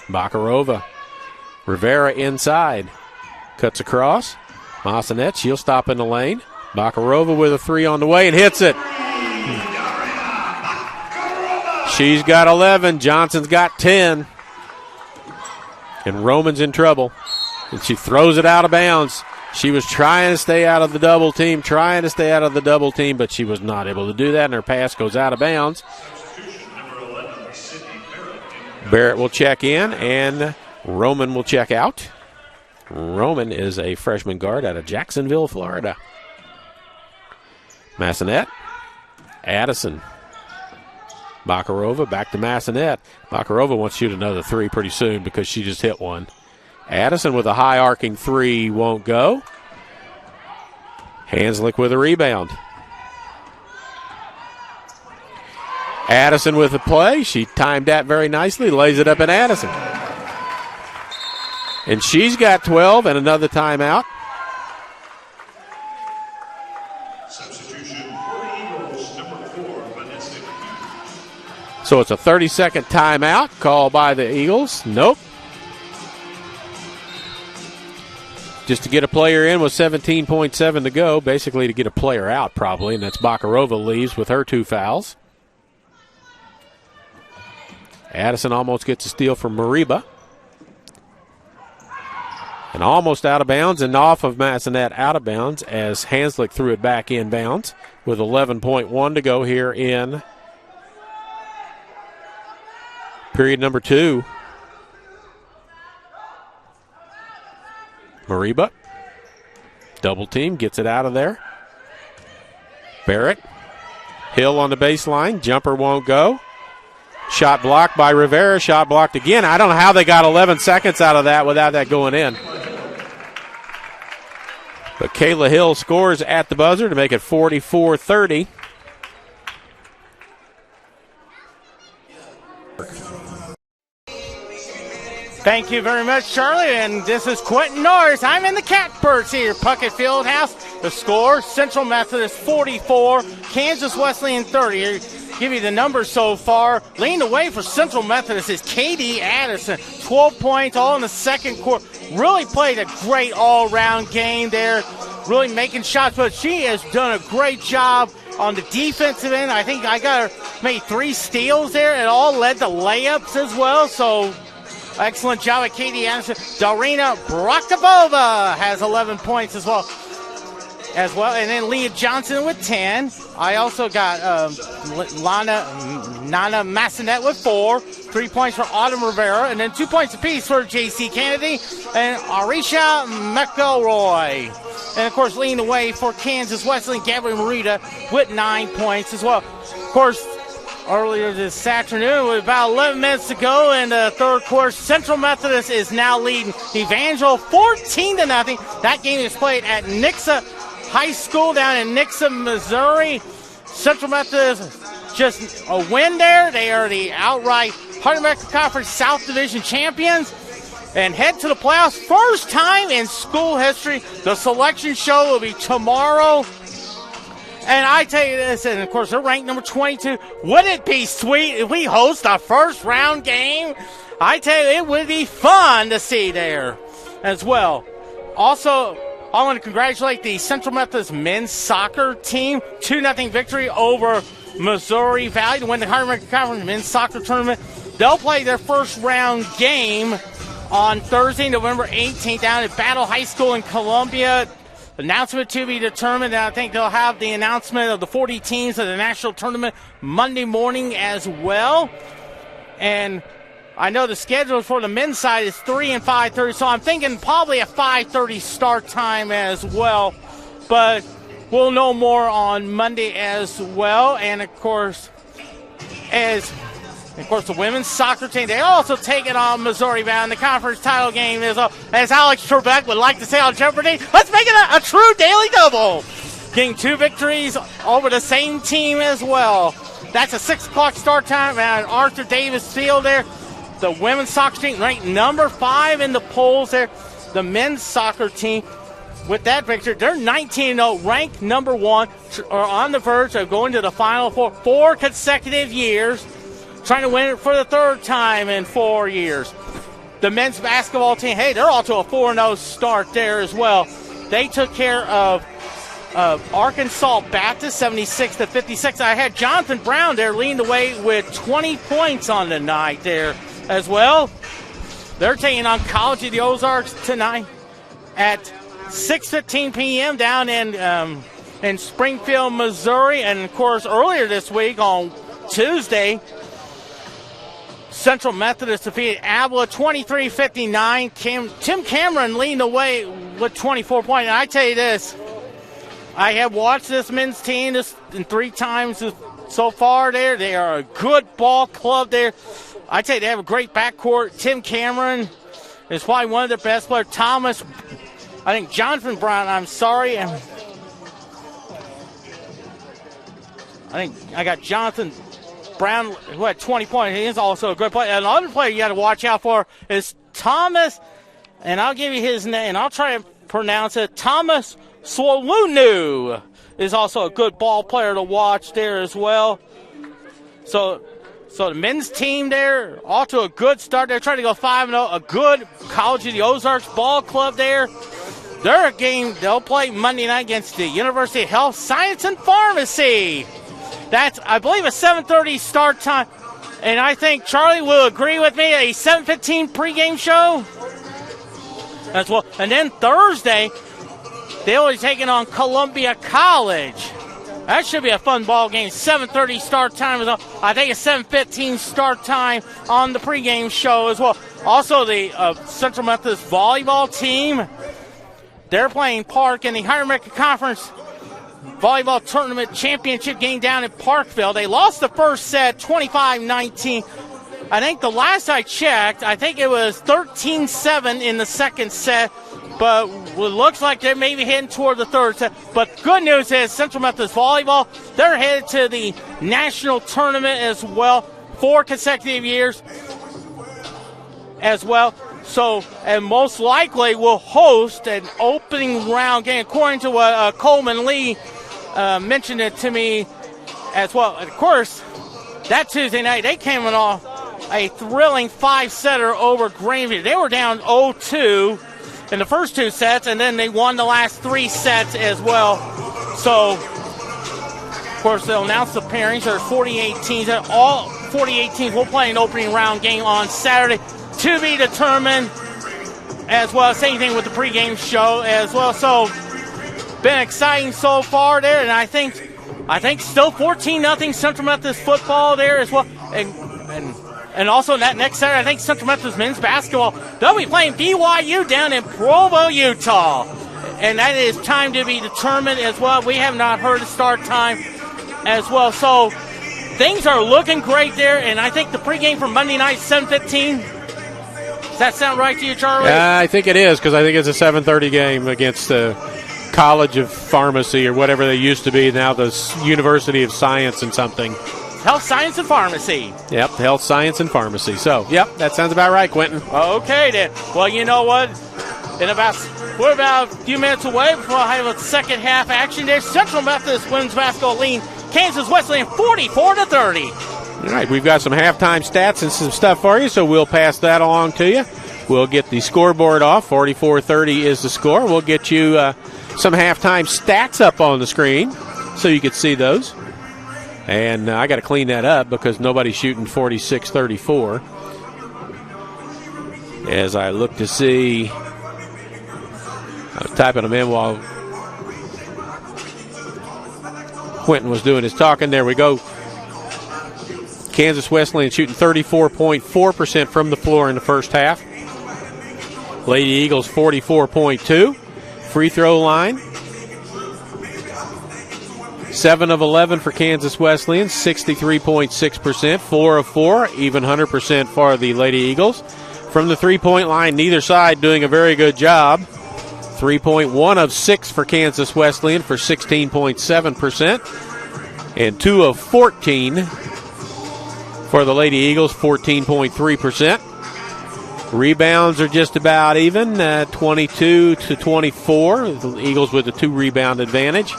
Bakarova. Rivera inside. Cuts across. Massonet, she'll stop in the lane. Bakarova with a 3 on the way and hits it. She's got 11. Johnson's got 10. And Roman's in trouble. And she throws it out of bounds. She was trying to stay out of the double team, but she was not able to do that, and her pass goes out of bounds. Barrett will check in, and Roman will check out. Roman is a freshman guard out of Jacksonville, Florida. Massonet. Addison. Bakarova back to Massonet. Bakarova wants to shoot another 3 pretty soon because she just hit one. Addison with a high arcing 3 won't go. Hanslick with a rebound. Addison with the play. She timed that very nicely. Lays it up in Addison. And she's got 12 and another timeout. Substitution for the Eagles, number 4, Vanessa. So it's a 30-second timeout called by the Eagles. Nope. Just to get a player in with 17.7 to go, basically to get a player out probably, and that's Bakarova leaves with her 2 fouls. Addison almost gets a steal from Mariba. And almost out of bounds and off of Massonet out of bounds as Hanslick threw it back in bounds with 11.1 to go here in period number 2. Mariba, double team, gets it out of there. Barrett, Hill on the baseline, jumper won't go. Shot blocked by Rivera, shot blocked again. I don't know how they got 11 seconds out of that without that going in. But Kayla Hill scores at the buzzer to make it 44-30. Thank you very much, Charlie, and this is Quentin Norris. I'm in the Catbirds here, Puckett Fieldhouse. The score, Central Methodist 44, Kansas Wesleyan 30. Give you the numbers so far. Leading the way for Central Methodist is Katie Addison, 12 points, all in the second quarter. Really played a great all-around game there, really making shots, but she has done a great job on the defensive end. I think I got her made 3 steals there. It all led to layups as well, so excellent job at Katie Anderson. Darina Brakavova has 11 points as well. And then Leah Johnson with 10. I also got Nana Massonet with 4. 3 points for Autumn Rivera. And then 2 points apiece for J.C. Kennedy and Arisha McElroy. And, of course, leading the way for Kansas Wesleyan, Gabrielle Marita with 9 points as well. Of course, earlier this afternoon, with about 11 minutes to go in the third quarter, Central Methodist is now leading Evangel 14-0. That game is played at Nixa High School down in Nixa, Missouri. Central Methodist just a win there. They are the outright Heart America Conference South Division champions and head to the playoffs. First time in school history. The selection show will be tomorrow. And I tell you this, and of course they're ranked number 22. Wouldn't it be sweet if we host a first round game? I tell you, it would be fun to see there as well. Also, I want to congratulate the Central Methodist men's soccer team. 2-0 victory over Missouri Valley to win the Heart America Conference men's soccer tournament. They'll play their first round game on Thursday, November 18th, down at Battle High School in Columbia. Announcement to be determined, and I think they'll have the announcement of the 40 teams of the national tournament Monday morning as well. And I know the schedule for the men's side is 3 and 5:30, so I'm thinking probably a 5:30 start time as well. But we'll know more on Monday as well. And, of course, the women's soccer team, they also take it on Missouri Valley. The conference title game is, as Alex Trebek would like to say on Jeopardy, let's make it a true daily double. Getting 2 victories over the same team as well. That's a 6 o'clock start time at Arthur Davis Field there. The women's soccer team ranked number 5 in the polls there. The men's soccer team, with that victory, they're 19-0, ranked number 1, are on the verge of going to the Final Four 4 consecutive years, trying to win it for the 3rd time in 4 years. The men's basketball team, hey, they're off to a 4-0 start there as well. They took care of Arkansas Baptist 76-56. I had Jonathan Brown there leading the way with 20 points on the night there as well. They're taking on College of the Ozarks tonight at 6:15 p.m. down in Springfield, Missouri. And, of course, earlier this week on Tuesday, Central Methodist defeated Avila 23-59. Tim Cameron leading the way with 24 points. And I tell you this, I have watched this men's team in 3 times so far there. They are a good ball club there. I tell you, they have a great backcourt. Tim Cameron is probably one of their best players. Jonathan Brown, I'm sorry. I think I got Jonathan Brown, who had 20 points. He is also a good player. Another player you got to watch out for is Thomas, and I'll give you his name, and I'll try to pronounce it. Thomas Swolunu is also a good ball player to watch there as well. So the men's team there, off to a good start. They're trying to go 5-0. A good College of the Ozarks ball club there. Their game, they'll play Monday night against the University of Health Science and Pharmacy. That's, I believe, a 7:30 start time. And I think Charlie will agree with me, a 7:15 pregame show as well. And then Thursday, they'll be taking on Columbia College. That should be a fun ball game. 7:30 start time. I think a 7:15 start time on the pregame show as well. Also, the Central Methodist volleyball team, they're playing Park in the Higher American Conference Volleyball Tournament Championship game down in Parkville. They lost the first set, 25-19. I think the last I checked, I think it was 13-7 in the second set. But it looks like they're maybe heading toward the third set. But good news is Central Methodist Volleyball, they're headed to the national tournament as well, 4 consecutive years as well. So, and most likely will host an opening round game, according to what Coleman Lee mentioned it to me as well. And of course, that Tuesday night, they came off a thrilling 5-setter over Greenville. They were down 0-2 in the first 2 sets, and then they won the last 3 sets as well. So, of course, they'll announce the pairings. There's 48 teams. All 48 teams will play an opening round game on Saturday to be determined as well. Same thing with the pregame show as well. So, been exciting so far there, and I think still 14-0 Central Methodist football there as well. And also that next Saturday, I think Central Methodist men's basketball, they'll be playing BYU down in Provo, Utah. And that is time to be determined as well. We have not heard the start time as well. So things are looking great there, and I think the pregame for Monday night, 7:15. Does that sound right to you, Charlie? I think it is, because I think it's a 7:30 game against the College of Pharmacy or whatever they used to be, now the University of Science and something. Health Science and Pharmacy. Yep, Health Science and Pharmacy. So, yep, that sounds about right, Quentin. Okay, then. Well, you know what? We're about a few minutes away before I have a second half action there. Central Methodist women's basketball leading Kansas Wesleyan 44-30. All right, we've got some halftime stats and some stuff for you, so we'll pass that along to you. We'll get the scoreboard off. 44-30 is the score. We'll get you some halftime stats up on the screen so you can see those. And I got to clean that up because nobody's shooting 46-34. as I look to see. I was typing them in while Quentin was doing his talking. There we go. Kansas Wesleyan shooting 34.4% from the floor in the first half. Lady Eagles 44.2%. Free throw line, 7 of 11 for Kansas Wesleyan, 63.6%. 4 of 4, even 100% for the Lady Eagles. From the three-point line, neither side doing a very good job. 3.1 of 6 for Kansas Wesleyan for 16.7%. And 2 of 14 for the Lady Eagles, 14.3%. Rebounds are just about even, 22 to 24. The Eagles with a 2 rebound advantage.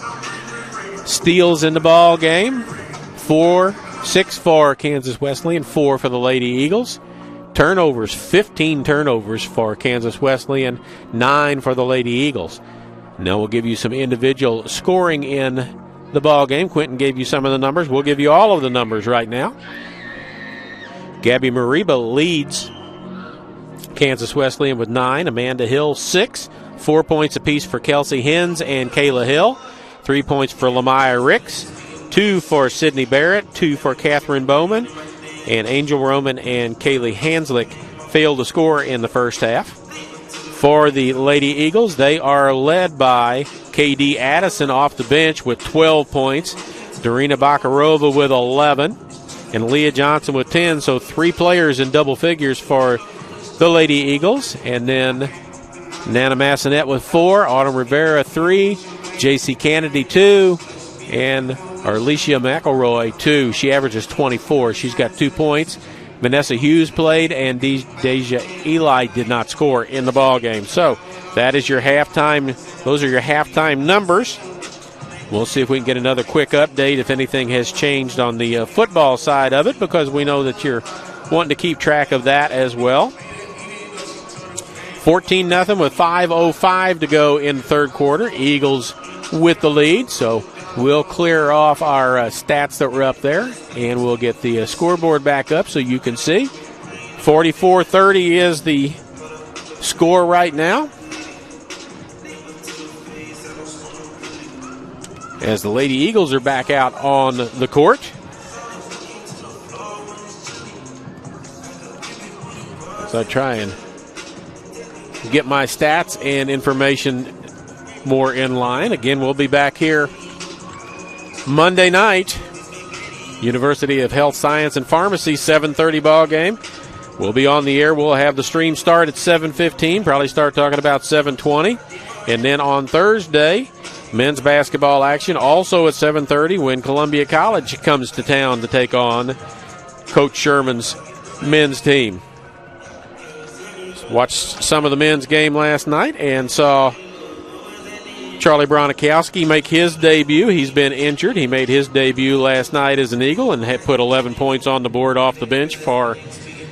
Steals in the ball game, 6 for Kansas Wesleyan, 4 for the Lady Eagles. Turnovers, 15 turnovers for Kansas Wesleyan, 9 for the Lady Eagles. Now we'll give you some individual scoring in the ball game. Quentin gave you some of the numbers. We'll give you all of the numbers right now. Gabby Mariba leads Kansas Wesleyan with 9. Amanda Hill, 6. 4 points apiece for Kelsey Hens and Kayla Hill. 3 points for Lamaya Ricks. 2 for Sydney Barrett. 2 for Catherine Bowman. And Angel Roman and Kaylee Hanslick failed to score in the first half. For the Lady Eagles, they are led by K.D. Addison off the bench with 12 points. Darina Bakarova with 11. And Leah Johnson with 10. So 3 players in double figures for the Lady Eagles. And then Nana Massanet with 4. Autumn Rivera 3. J.C. Kennedy 2. And Alicia McElroy 2. She averages 24. She's got 2 points. Vanessa Hughes played, and Deja Eli did not score in the ball game. So that is your halftime. Those are your halftime numbers. We'll see if we can get another quick update if anything has changed on the football side of it, because we know that you're wanting to keep track of that as well. 14-0 with 5:05 to go in the third quarter. Eagles with the lead, so we'll clear off our stats that were up there, and we'll get the scoreboard back up so you can see. 44-30 is the score right now, as the Lady Eagles are back out on the court. So I try and get my stats and information more in line. Again, we'll be back here Monday night. University of Health Science and Pharmacy, 7:30 ball game. We'll be on the air. We'll have the stream start at 7:15, probably start talking about 7:20. And then on Thursday, men's basketball action also at 7:30 when Columbia College comes to town to take on Coach Sherman's men's team. Watched some of the men's game last night and saw Charlie Bronikowski make his debut. He's been injured. He made his debut last night as an Eagle and had put 11 points on the board off the bench for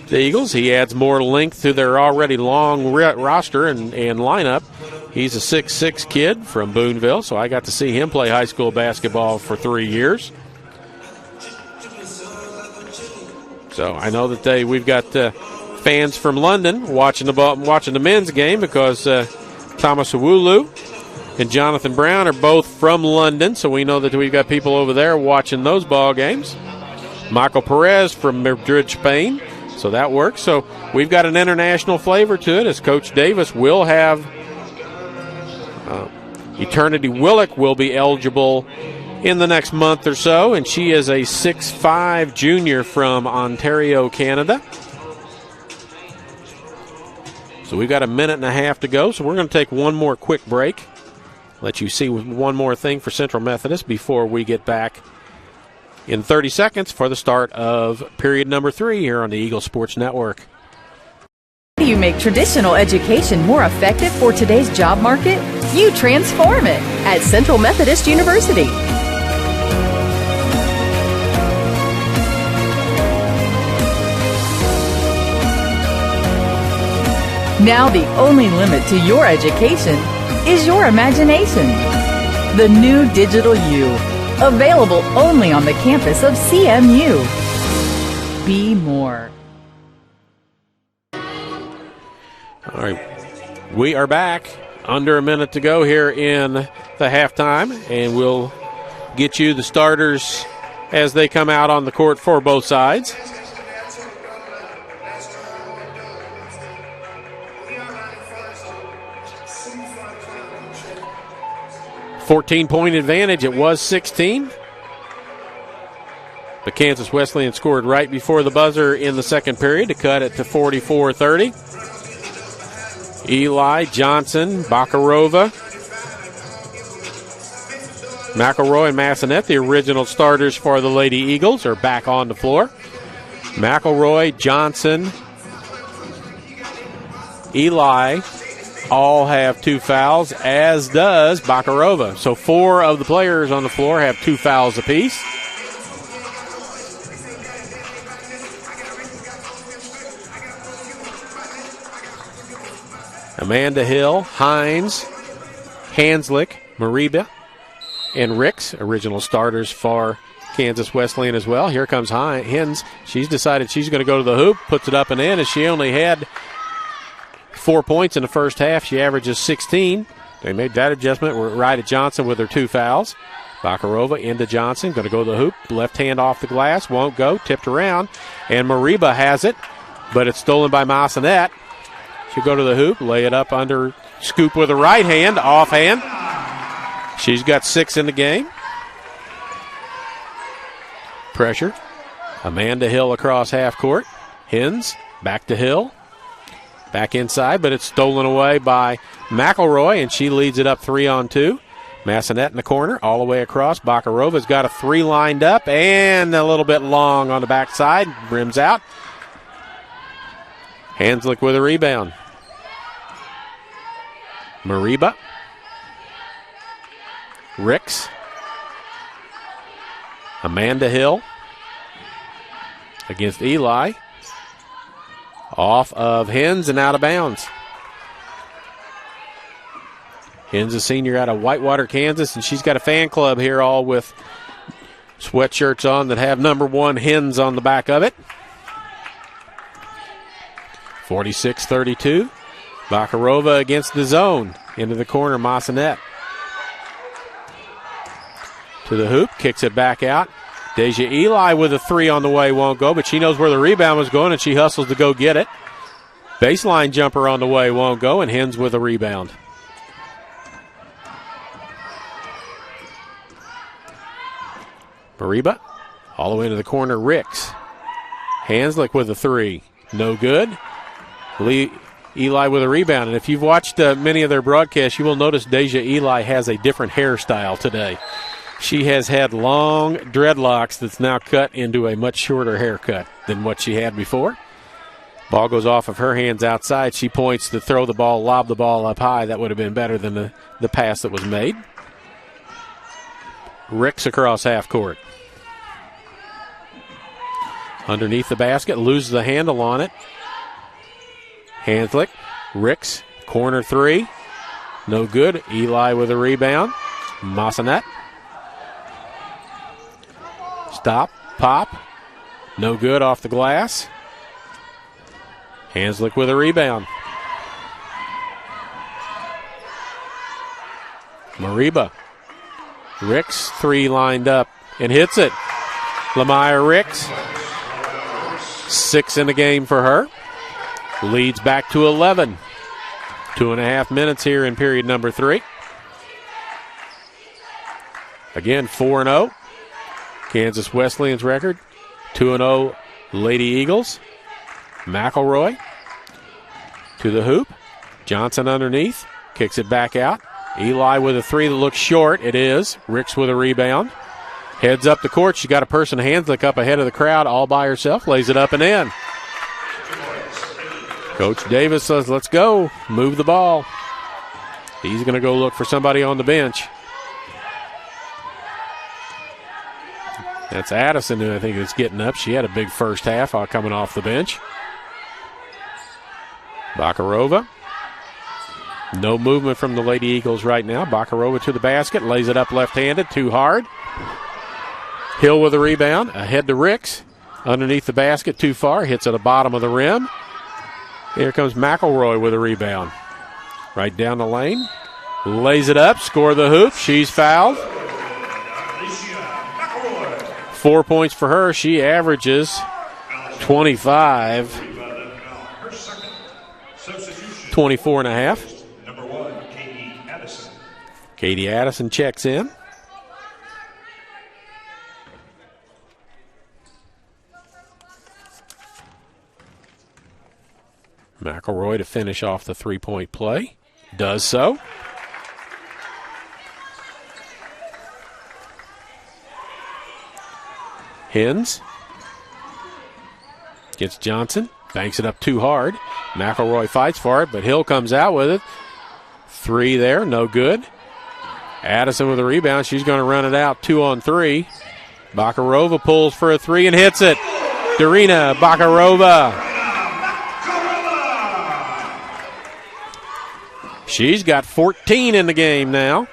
the Eagles. He adds more length to their already long roster and lineup. He's a 6'6" kid from Boonville, so I got to see him play high school basketball for 3 years. So I know that we've got fans from London watching the men's game, because Thomas Awulu and Jonathan Brown are both from London, so we know that we've got people over there watching those ball games. Michael Perez from Madrid, Spain, so that works. So we've got an international flavor to it, as Coach Davis will have Eternity Willick will be eligible in the next month or so, and she is a 6'5" junior from Ontario, Canada. So we've got a minute and a half to go, so we're going to take one more quick break. Let you see one more thing for Central Methodist before we get back in 30 seconds for the start of period number 3 here on the Eagle Sports Network. How do you make traditional education more effective for today's job market? You transform it at Central Methodist University. Now the only limit to your education is your imagination. The new Digital U, available only on the campus of CMU. Be more. All right, we are back. Under a minute to go here in the halftime, and we'll get you the starters as they come out on the court for both sides. $14-point advantage. It was 16. But Kansas Wesleyan scored right before the buzzer in the second period to cut it to 44-30. Eli, Johnson, Bakarova, McElroy, and Massanet, the original starters for the Lady Eagles, are back on the floor. McElroy, Johnson, Eli all have 2 fouls, as does Bakarova. So 4 of the players on the floor have 2 fouls apiece. Amanda Hill, Hines, Hanslick, Mariba, and Ricks, original starters for Kansas Wesleyan as well. Here comes Hines. She's decided she's going to go to the hoop, puts it up and in, as she only had 4 points in the first half. She averages 16. They made that adjustment. We're right at Johnson with her 2 fouls. Bakarova into Johnson, going to go to the hoop. Left hand off the glass, won't go, tipped around. And Mariba has it, but it's stolen by Massanet. She'll go to the hoop, lay it up under, scoop with a right hand, offhand. She's got 6 in the game. Pressure. Amanda Hill across half court. Hins, back to Hill. Back inside, but it's stolen away by McElroy, and she leads it up 3-on-2. Massanet in the corner, all the way across. Bakarova's got a 3 lined up, and a little bit long on the backside. Rims out. Hanslick with a rebound. Mariba. Ricks. Amanda Hill against Eli. Off of Hens and out of bounds. Hens, a senior out of Whitewater, Kansas, and she's got a fan club here all with sweatshirts on that have number 1 Hens on the back of it. 46-32. Bakarova against the zone. Into the corner, Massanet. To the hoop, kicks it back out. Deja Eli with a 3 on the way, won't go, but she knows where the rebound was going, and she hustles to go get it. Baseline jumper on the way, won't go, and Hens with a rebound. Mariba, all the way to the corner, Ricks. Hanslick with a 3. No good. Eli with a rebound. And if you've watched many of their broadcasts, you will notice Deja Eli has a different hairstyle today. She has had long dreadlocks that's now cut into a much shorter haircut than what she had before. Ball goes off of her hands outside. She points to throw the ball, lob the ball up high. That would have been better than the pass that was made. Ricks across half court. Underneath the basket, loses the handle on it. Hanslick, Ricks, corner 3. No good. Eli with a rebound. Massanet. Stop, pop. No good off the glass. Hanslick with a rebound. Mariba. Ricks, 3 lined up and hits it. Lamaya Ricks. 6 in the game for her. Leads back to 11. 2.5 minutes here in period number 3. Again, 4-0. Kansas Wesleyan's record. 2-0 Lady Eagles. McElroy to the hoop. Johnson underneath. Kicks it back out. Eli with a 3 that looks short. It is. Ricks with a rebound. Heads up the court. She got a person, Hanslick, up ahead of the crowd all by herself. Lays it up and in. Coach Davis says, let's go. Move the ball. He's going to go look for somebody on the bench. That's Addison, who I think is getting up. She had a big first half coming off the bench. Bakarova. No movement from the Lady Eagles right now. Bakarova to the basket. Lays it up left-handed. Too hard. Hill with a rebound. Ahead to Ricks. Underneath the basket. Too far. Hits at the bottom of the rim. Here comes McElroy with a rebound. Right down the lane. Lays it up. Score the hoop. She's fouled. 4 points for her. She averages 25. 24 and a half. Number 1, Katie Addison. Katie Addison checks in. McElroy to finish off the three-point play. Does so. Hins gets Johnson. Banks it up too hard. McElroy fights for it, but Hill comes out with it. Three there, no good. Addison with a rebound. She's going to run it out 2-on-3. Bakarova pulls for a three and hits it. Darina Bakarova. She's got 14 in the game now.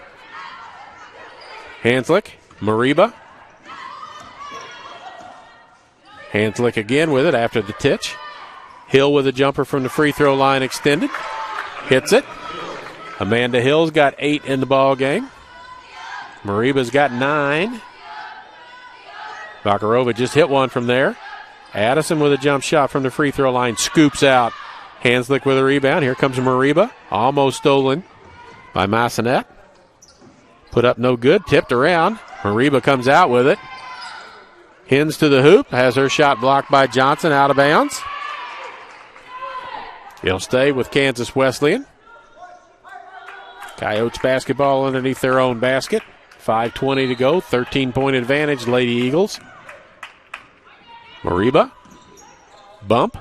Hanslick, Mariba. Hanslick again with it after the titch. Hill with a jumper from the free throw line extended. Hits it. Amanda Hill's got 8 in the ball game. Mariba's got 9. Bakarova just hit one from there. Addison with a jump shot from the free throw line. Scoops out. Hanslick with a rebound. Here comes Mariba. Almost stolen by Massonet. Put up no good. Tipped around. Mariba comes out with it. Hins to the hoop. Has her shot blocked by Johnson. Out of bounds. He'll stay with Kansas Wesleyan. Coyotes basketball underneath their own basket. 5:20 to go. 13-point advantage. Lady Eagles. Mariba. Bump.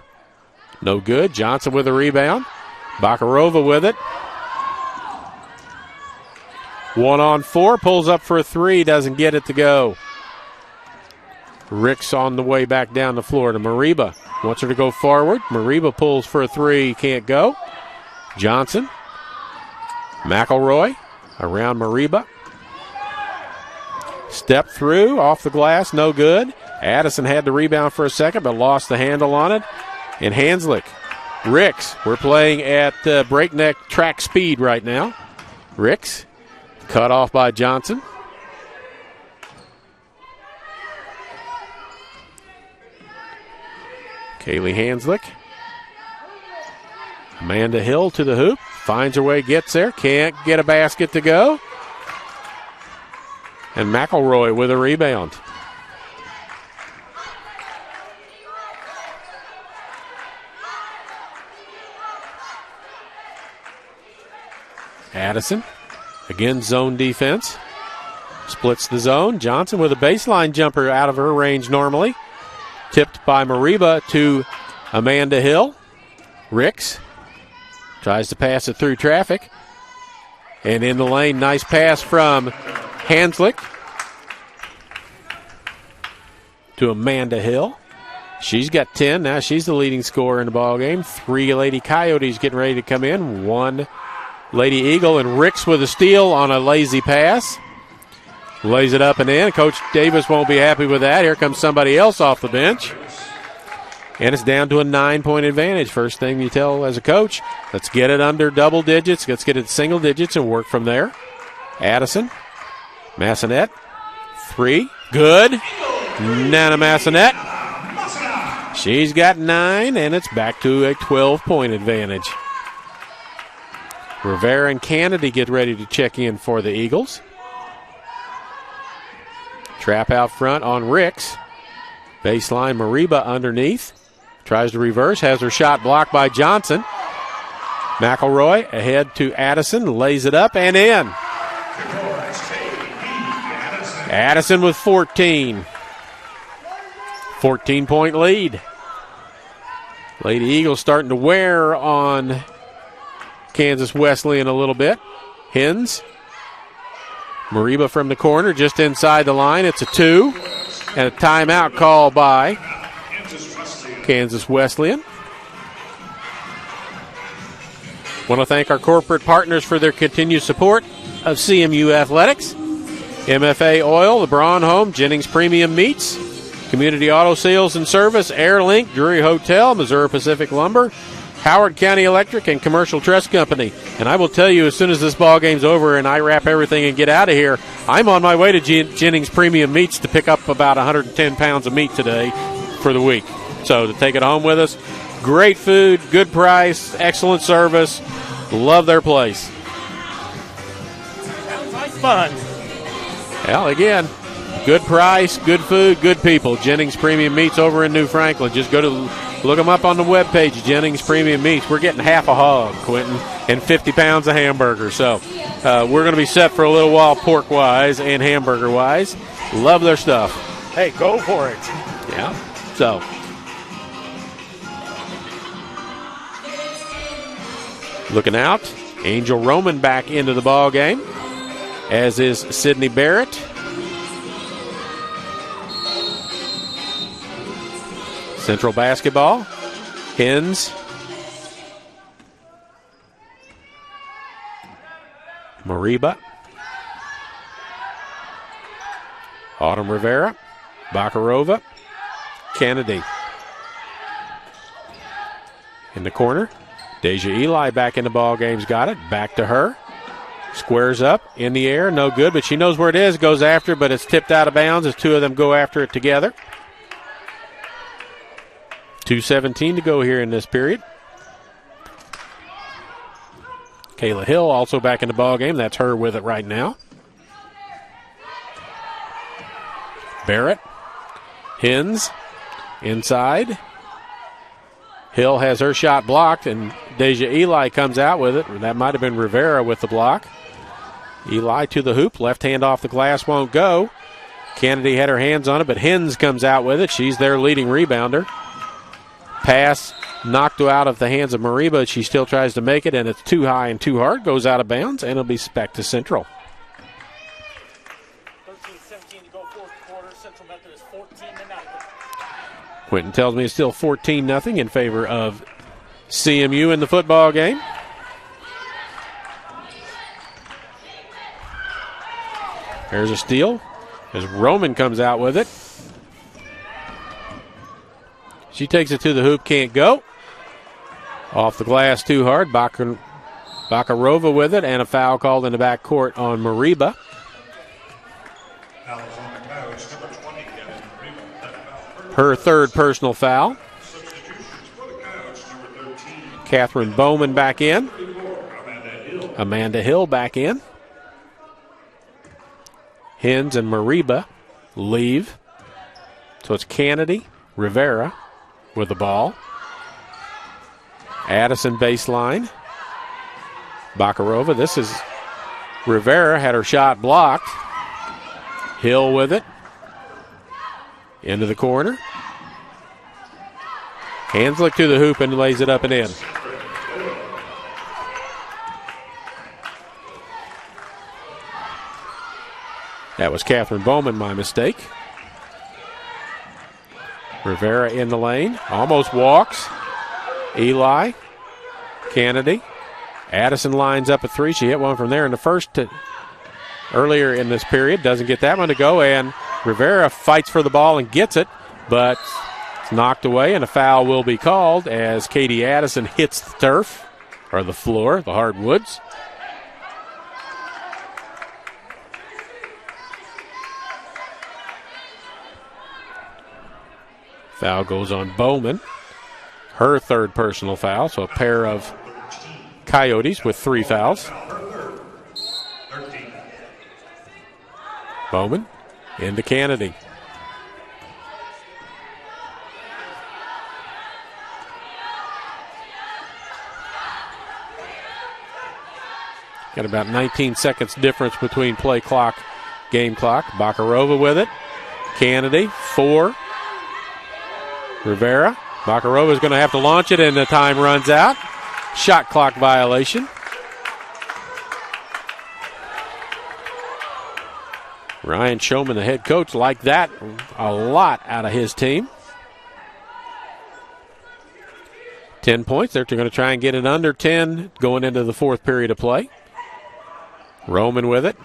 No good. Johnson with a rebound. Bakarova with it. 1-on-4. Pulls up for a three. Doesn't get it to go. Ricks on the way back down the floor to Mariba. Wants her to go forward. Mariba pulls for a three. Can't go. Johnson. McElroy around Mariba. Step through. Off the glass. No good. Addison had the rebound for a second but lost the handle on it. And Hanslick. Ricks. We're playing at breakneck track speed right now. Ricks. Cut off by Johnson. Kaylee Hanslick. Amanda Hill to the hoop. Finds her way, gets there. Can't get a basket to go. And McElroy with a rebound. Addison. Again, zone defense. Splits the zone. Johnson with a baseline jumper out of her range normally. Tipped by Mariba to Amanda Hill. Ricks tries to pass it through traffic. And in the lane, nice pass from Hanslick to Amanda Hill. She's got 10. Now she's the leading scorer in the ballgame. 3 Lady Coyotes getting ready to come in. 1 Lady Eagle, and Ricks with a steal on a lazy pass. Lays it up and in. Coach Davis won't be happy with that. Here comes somebody else off the bench. And it's down to a 9-point advantage. First thing you tell as a coach, let's get it under double digits. Let's get it single digits and work from there. Addison. Massonet. 3. Good. Nana Massonet. She's got 9, and it's back to a 12-point advantage. Rivera and Kennedy get ready to check in for the Eagles. Trap out front on Ricks. Baseline Mariba underneath. Tries to reverse. Has her shot blocked by Johnson. McElroy ahead to Addison. Lays it up and in. Addison with 14. 14-point lead. Lady Eagles starting to wear on Kansas Wesleyan a little bit. Hins. Mariba from the corner just inside the line. It's a 2. And a timeout call by Kansas Wesleyan. Want to thank our corporate partners for their continued support of CMU Athletics. MFA Oil, the Braun Home, Jennings Premium Meats, Community Auto Sales and Service, Airlink, Drury Hotel, Missouri Pacific Lumber, Howard County Electric and Commercial Trust Company. And I will tell you, as soon as this ball game's over and I wrap everything and get out of here, I'm on my way to Jennings Premium Meats to pick up about 110 pounds of meat today for the week. So to take it home with us. Great food, good price, excellent service. Love their place. Sounds like fun. Well, again, good price, good food, good people. Jennings Premium Meats over in New Franklin. Just go to look them up on the webpage, Jennings Premium Meats. We're getting half a hog, Quentin, and 50 pounds of hamburger. So we're going to be set for a little while pork-wise and hamburger-wise. Love their stuff. Hey, go for it. Yeah, so. Looking out, Angel Roman back into the ball game, as is Sydney Barrett. Central basketball, Hens, Mariba, Autumn Rivera, Bakarova, Kennedy. In the corner, Deja Eli back in the ball game's got it. Back to her. Squares up in the air. No good, but she knows where it is. Goes after it, but it's tipped out of bounds as two of them go after it together. 2:17 to go here in this period. Kayla Hill also back in the ball game. That's her with it right now. Barrett. Hens. Inside. Hill has her shot blocked, and Deja Eli comes out with it. That might have been Rivera with the block. Eli to the hoop. Left hand off the glass, won't go. Kennedy had her hands on it, but Hens comes out with it. She's their leading rebounder. Pass knocked out of the hands of Mariba. She still tries to make it, and it's too high and too hard. Goes out of bounds, and it'll be back to Central. 13-17 to go fourth quarter. Central Methodist 14-0. Quentin tells me it's still 14-0 in favor of CMU in the football game. There's a steal as Roman comes out with it. She takes it to the hoop, can't go. Off the glass too hard. Bakarova with it, and a foul called in the back court on Mariba. Her third personal foul. Catherine Bowman back in. Amanda Hill back in. Hens and Mariba leave. So it's Kennedy, Rivera with the ball. Addison baseline. Bakarova. This is Rivera, had her shot blocked. Hill with it. Into the corner. Hanslick to the hoop and lays it up and in. That was Catherine Bowman, my mistake. Rivera in the lane. Almost walks. Eli. Kennedy. Addison lines up a three. She hit one from there in the first earlier in this period. Doesn't get that one to go, and Rivera fights for the ball and gets it, but it's knocked away, and a foul will be called as Katie Addison hits the turf, or the floor, the hardwoods. Foul goes on Bowman. Her third personal foul, so a pair of Coyotes with 3 fouls. Bowman into Kennedy. Got about 19 seconds difference between play clock, game clock. Bakarova with it. Kennedy, 4. Rivera. Bakarova is going to have to launch it, and the time runs out. Shot clock violation. Ryan Showman, the head coach, liked that a lot out of his team. 10 points. They're going to try and get it under 10 going into the fourth period of play. Roman with it.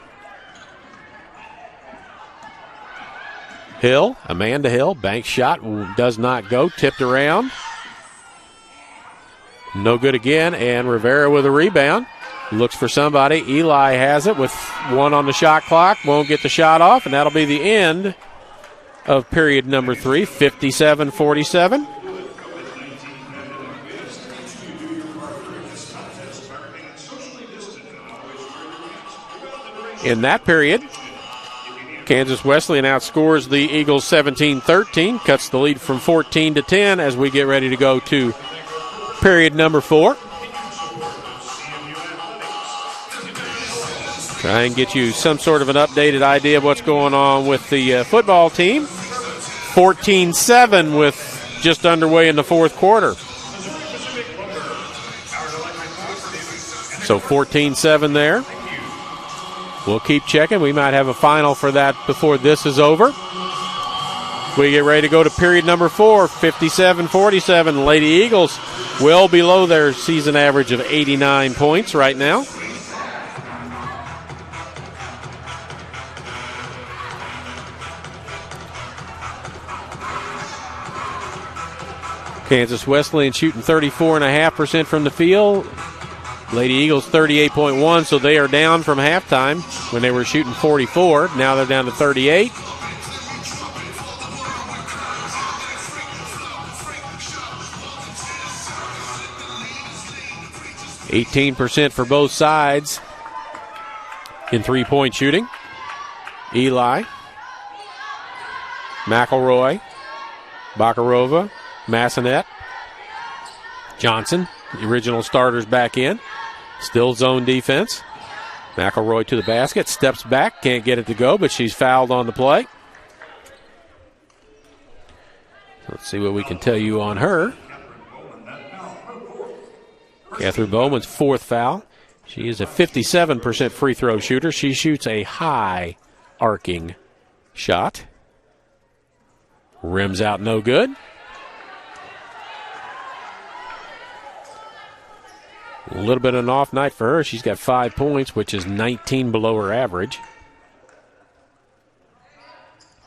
Hill, Amanda Hill, bank shot, does not go, tipped around. No good again, and Rivera with a rebound. Looks for somebody. Eli has it with 1 on the shot clock. Won't get the shot off, and that'll be the end of period number 3, 57-47. In that period, Kansas Wesleyan outscores the Eagles 17-13, cuts the lead from 14 to 10 as we get ready to go to period number 4. Try and get you some sort of an updated idea of what's going on with the football team. 14-7 with just underway in the fourth quarter. So 14-7 there. We'll keep checking. We might have a final for that before this is over. We get ready to go to period number 4, 57-47. Lady Eagles well below their season average of 89 points right now. Kansas Wesleyan shooting 34.5% from the field. Lady Eagles 38.1, so they are down from halftime when they were shooting 44. Now they're down to 38. %18 for both sides in three-point shooting. Eli, McElroy, Bakarova, Massanet, Johnson, the original starters back in. Still zone defense. McElroy to the basket, steps back, can't get it to go, but she's fouled on the play. Let's see what we can tell you on her. Catherine Bowman's 4th foul. She is a 57% free throw shooter. She shoots a high arcing shot. Rims out no good. A little bit of an off night for her. She's got 5 points, which is 19 below her average.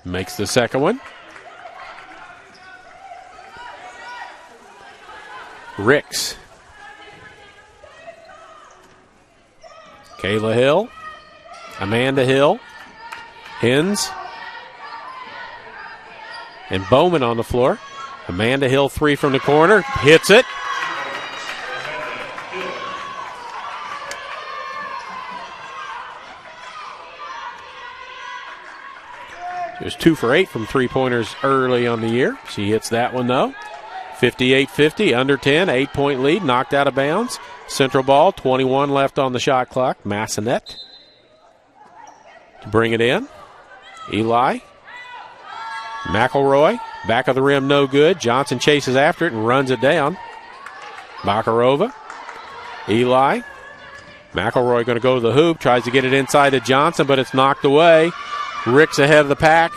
Makes the second one. Ricks. Kayla Hill. Amanda Hill. Hens. And Bowman on the floor. Amanda Hill 3 from the corner. Hits it. She was 2 for 8 from three-pointers early on the year. She hits that one, though. 58-50, under 10, 8-point lead, knocked out of bounds. Central ball, 21 left on the shot clock. Massanet to bring it in. Eli. McElroy, back of the rim, no good. Johnson chases after it and runs it down. Bakarova. Eli. McElroy going to go to the hoop, tries to get it inside to Johnson, but it's knocked away. Ricks ahead of the pack.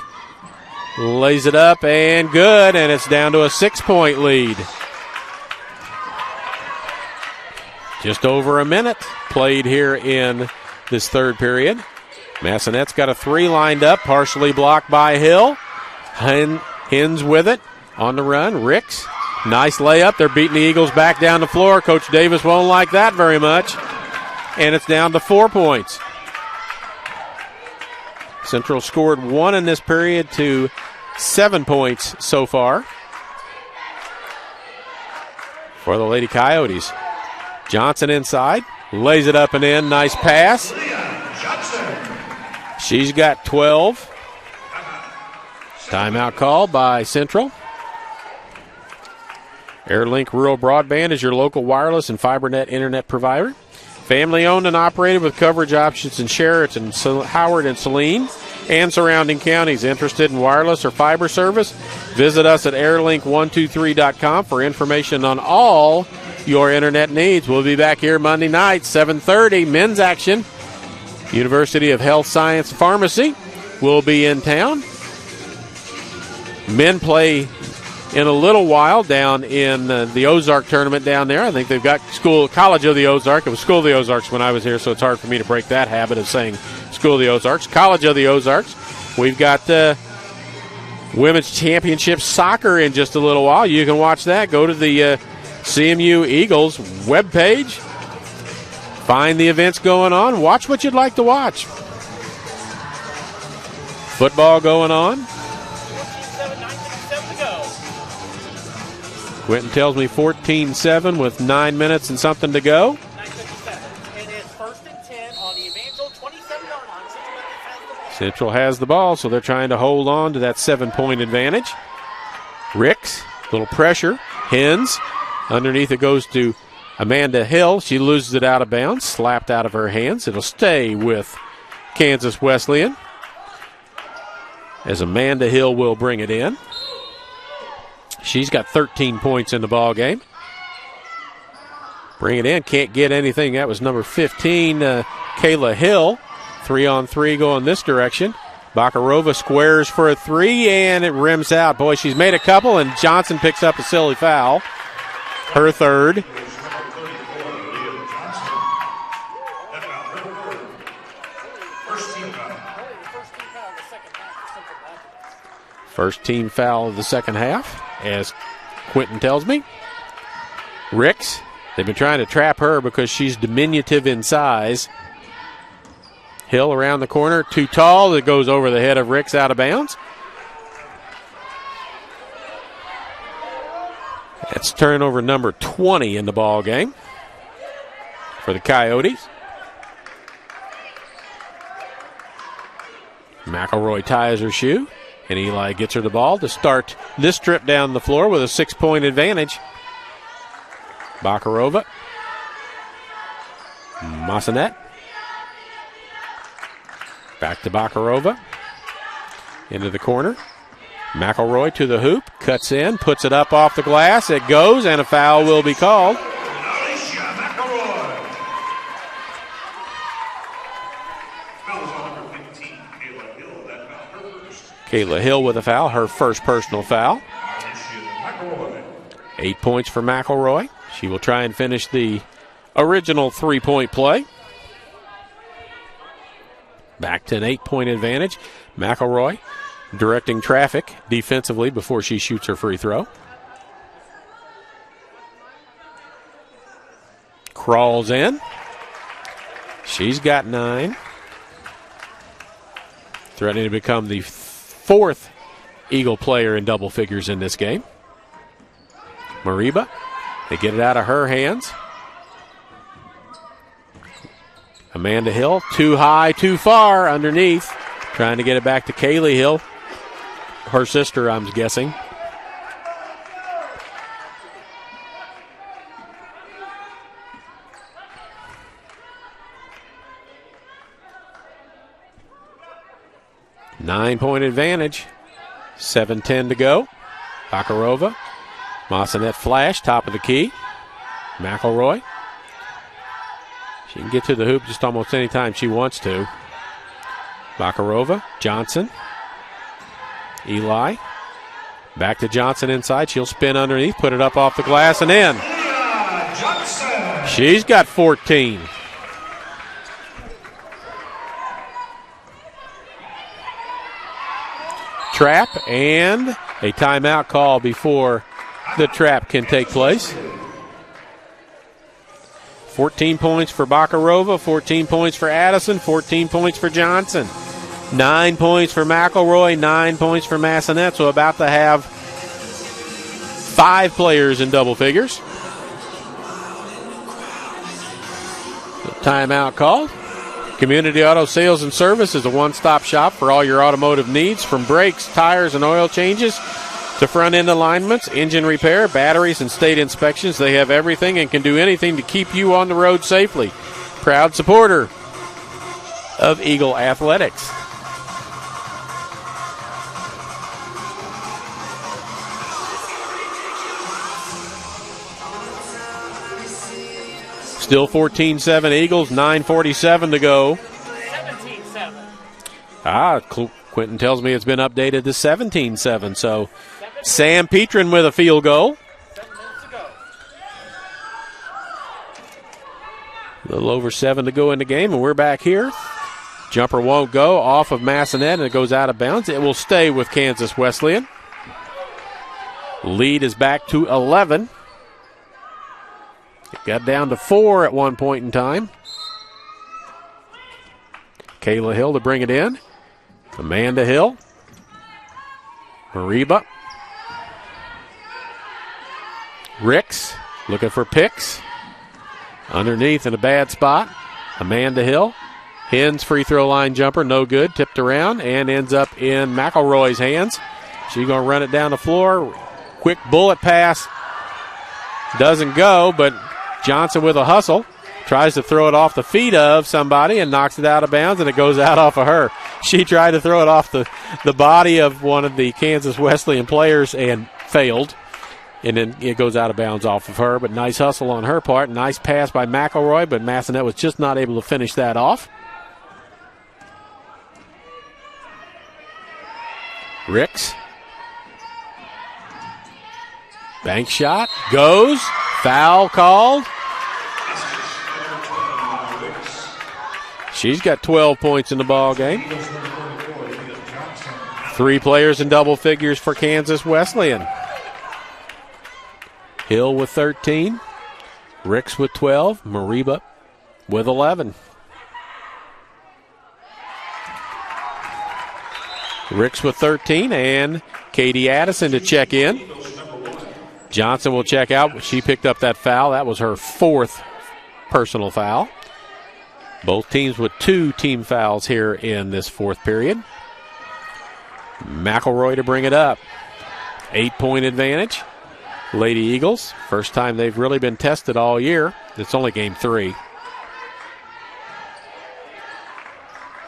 Lays it up and good, and it's down to a 6-point lead. Just over a minute played here in this third period. Massanet's got a 3 lined up, partially blocked by Hill. Hens with it on the run. Ricks, nice layup. They're beating the Eagles back down the floor. Coach Davis won't like that very much. And it's down to 4 points. Central scored 1 in this period to 7 points so far for the Lady Coyotes. Johnson inside, lays it up and in. Nice pass. She's got 12. Timeout call by Central. AirLink Rural Broadband is your local wireless and FiberNet internet provider. Family owned and operated with coverage options in Sheraton, Howard, and Saline, and surrounding counties. Interested in wireless or fiber service? Visit us at airlink123.com for information on all your internet needs. We'll be back here Monday night, 7:30, men's action. University of Health Science Pharmacy will be in town. Men play in a little while down in the Ozark tournament down there. I think they've got College of the Ozark. It was School of the Ozarks when I was here, so it's hard for me to break that habit of saying School of the Ozarks. College of the Ozarks. We've got Women's Championship Soccer in just a little while. You can watch that. Go to the CMU Eagles webpage. Find the events going on. Watch what you'd like to watch. Football going on. 9:57 to go. Quentin tells me 14-7 with 9 minutes and something to go. 9:57. It is 1st and 10 on the Evangel 27-yard line. Central has the ball, so they're trying to hold on to that 7-point advantage. Ricks, little pressure. Hens, underneath it goes to Amanda Hill. She loses it out of bounds, slapped out of her hands. It'll stay with Kansas Wesleyan, as Amanda Hill will bring it in. She's got 13 points in the ball game. Bring it in, can't get anything. That was number 15, Kayla Hill. 3-on-3 going this direction. Bakarova squares for a 3, and it rims out. Boy, she's made a couple, and Johnson picks up a silly foul. Her third. First team foul of the second half, as Quentin tells me. Ricks, they've been trying to trap her because she's diminutive in size. Hill around the corner, too tall. It goes over the head of Ricks, out of bounds. That's turnover number 20 in the ball game for the Coyotes. McElroy ties her shoe, and Eli gets her the ball to start this trip down the floor with a 6-point advantage. Bakarova. Massanet. Back to Bakarova. Into the corner. McElroy to the hoop. Cuts in. Puts it up off the glass. It goes, and a foul will be called. Kayla Hill with a foul. Her first personal foul. 8 points for McElroy. She will try and finish the original 3-point play. Back to an 8-point advantage. McElroy directing traffic defensively before she shoots her free throw. Crawls in. She's got 9. Threatening to become the 4th Eagle player in double figures in this game. Mariba, they get it out of her hands. Amanda Hill, too high, too far, underneath. Trying to get it back to Kaylee Hill. Her sister, I'm guessing. Nine-point advantage. 7:10 to go. Bakarova. Massanet flash, top of the key. McElroy. She can get to the hoop just almost any time she wants to. Bakarova. Johnson. Eli. Back to Johnson inside. She'll spin underneath, put it up off the glass, and in. She's got 14. Trap and a timeout call before the trap can take place. 14 points for Bakarova, 14 points for Addison, 14 points for Johnson. 9 points for McElroy, 9 points for Massanet, so about to have 5 players in double figures. Timeout called. Community Auto Sales and Service is a one-stop shop for all your automotive needs, from brakes, tires, and oil changes to front-end alignments, engine repair, batteries, and state inspections. They have everything and can do anything to keep you on the road safely. Proud supporter of Eagle Athletics. Still 14-7 Eagles, 9:47 to go. 17-7. Quentin tells me it's been updated to 17-7. So Sam Petrin with a field goal. 7 minutes to go. A little over 7 to go in the game, and we're back here. Jumper won't go off of Massanet, and it goes out of bounds. It will stay with Kansas Wesleyan. Lead is back to 11. It got down to 4 at one point in time. Kayla Hill to bring it in. Amanda Hill. Mariba. Ricks looking for picks. Underneath in a bad spot. Amanda Hill. Hens free throw line jumper, no good. Tipped around and ends up in McElroy's hands. She's going to run it down the floor. Quick bullet pass. Doesn't go, but Johnson with a hustle. Tries to throw it off the feet of somebody and knocks it out of bounds, and it goes out off of her. She tried to throw it off the body of one of the Kansas Wesleyan players and failed. And then it goes out of bounds off of her. But nice hustle on her part. Nice pass by McElroy, but Massanet was just not able to finish that off. Ricks. Bank shot. Goes. Foul called. She's got 12 points in the ball game. 3 players in double figures for Kansas Wesleyan. Hill with 13. Ricks with 12. Mariba with 11. Ricks with 13 and Katie Addison to check in. Johnson will check out. She picked up that foul. That was her 4th personal foul. Both teams with 2 team fouls here in this 4th period. McElroy to bring it up. 8-point advantage. Lady Eagles, first time they've really been tested all year. It's only game 3.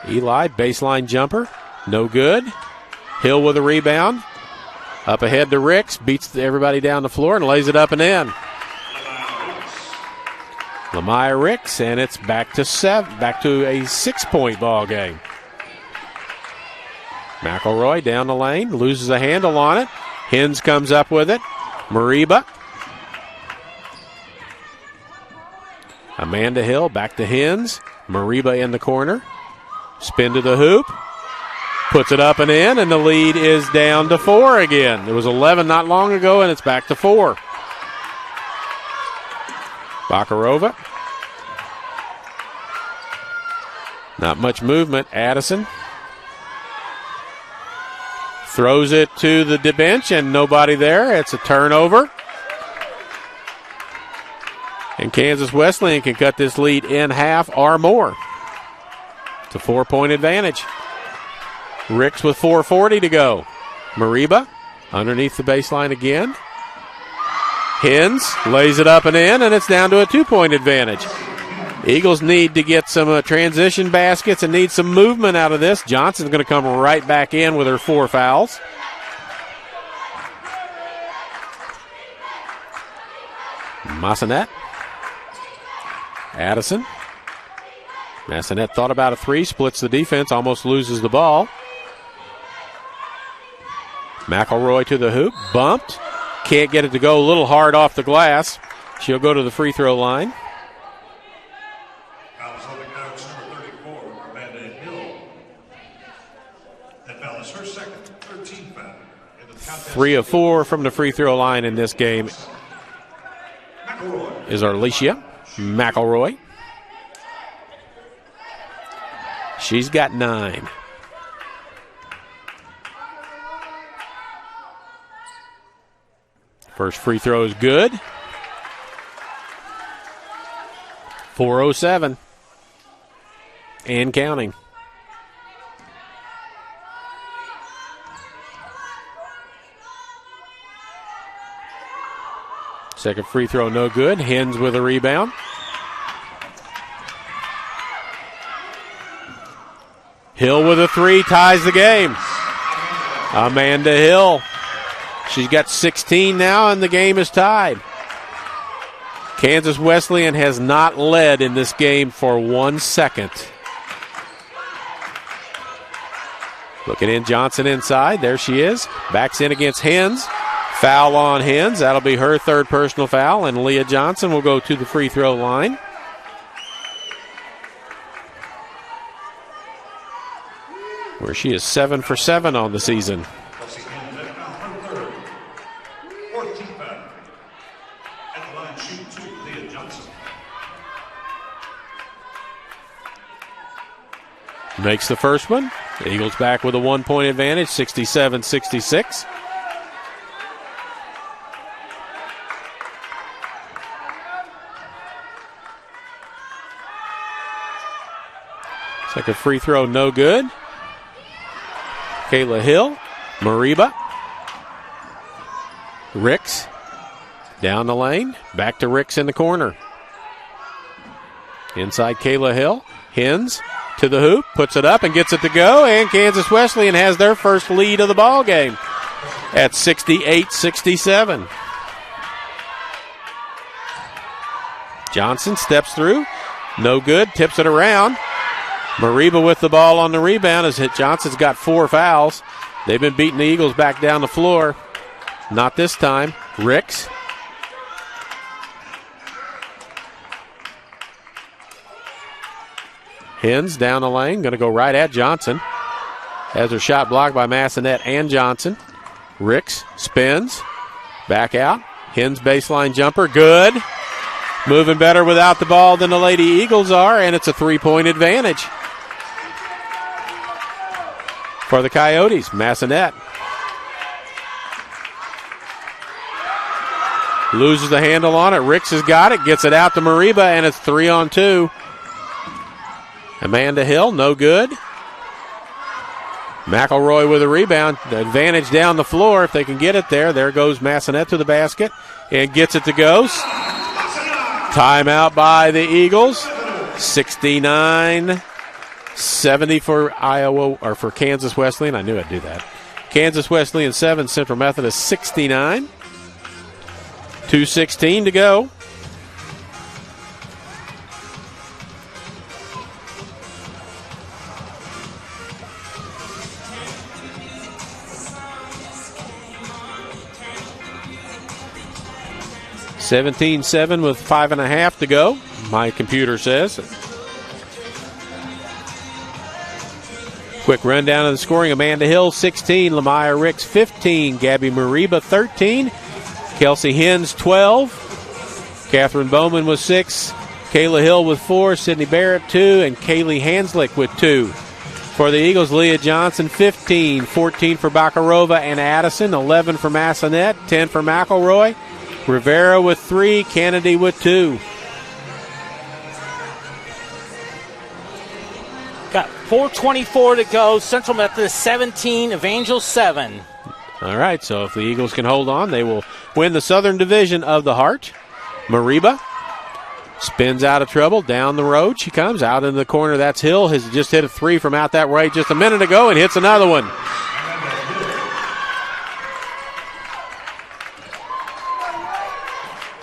Eli, baseline jumper. No good. Hill with a rebound. Up ahead to Ricks. Beats everybody down the floor and lays it up and in. Lamaya Ricks, and it's back to a 6-point ball game. McElroy down the lane, loses a handle on it. Hens comes up with it. Mariba. Amanda Hill back to Hens. Mariba in the corner. Spin to the hoop. Puts it up and in, and the lead is down to 4 again. It was 11 not long ago, and it's back to 4. Bakarova. Not much movement. Addison throws it to the bench, and nobody there. It's a turnover. And Kansas Wesleyan can cut this lead in half or more. It's a 4-point advantage. Ricks with 4:40 to go. Mariba underneath the baseline again. Hens lays it up and in, and it's down to a 2-point advantage. Eagles need to get some transition baskets and need some movement out of this. Johnson's going to come right back in with her 4 fouls. Massanet. Addison. Massanet thought about a 3, splits the defense, almost loses the ball. McElroy to the hoop, bumped. Can't get it to go, a little hard off the glass. She'll go to the free throw line. Fouls on the couch, number 34, Amanda Hill. That foul is her second, 13th foul. 3 of 4 from the free throw line in this game is Arlesia McElroy. She's got 9. First free throw is good. 4:07 and counting. Second free throw no good. Hens with a rebound. Hill with a 3 ties the game. Amanda Hill. She's got 16 now, and the game is tied. Kansas Wesleyan has not led in this game for 1 second. Looking in, Johnson inside. There she is. Backs in against Hens. Foul on Hens. That'll be her 3rd personal foul, and Leah Johnson will go to the free throw line. Where she is 7 for 7 on the season. line, shoot 2, Leah Johnson. Makes the first one. The Eagles back with a 1-point advantage, 67-66. Second free throw, no good. Kayla Hill, Mariba, Ricks, down the lane, back to Ricks in the corner. Inside Kayla Hill, Hens to the hoop, puts it up and gets it to go, and Kansas Wesleyan has their first lead of the ball game at 68-67. Johnson steps through, no good, tips it around. Mariba with the ball on the rebound as Johnson's got 4 fouls. They've been beating the Eagles back down the floor. Not this time. Ricks. Hens down the lane, going to go right at Johnson. Has her shot blocked by Massanet and Johnson. Ricks spins. Back out. Hens baseline jumper. Good. Moving better without the ball than the Lady Eagles are, and it's a 3-point advantage for the Coyotes. Massanet loses the handle on it. Ricks has got it, gets it out to Mariba, and it's 3-on-2. Amanda Hill, no good. McElroy with a rebound. The advantage down the floor if they can get it there. There goes Massanet to the basket and gets it to go. Timeout by the Eagles. 69-70 for Iowa, or for Kansas Wesleyan. I knew I'd do that. Kansas Wesleyan 7, Central Methodist 69. 2:16 to go. (17-7) with 5.5 to go, my computer says. Quick rundown of the scoring. Amanda Hill, 16. Lamaya Ricks, 15. Gabby Mariba, 13. Kelsey Hens, 12. Catherine Bowman with 6. Kayla Hill with 4. Sydney Barrett, 2. And Kaylee Hanslick with 2. For the Eagles, Leah Johnson, 15. 14 for Bakarova and Addison. 11 for Massanet. 10 for McElroy. Rivera with 3, Kennedy with 2. Got 4:24 to go. Central Methodist 17, Evangel 7. All right, so if the Eagles can hold on, they will win the Southern Division of the Heart. Mariba spins out of trouble. Down the road she comes. Out in the corner, that's Hill. Has just hit a 3 from out that way just a minute ago and hits another one.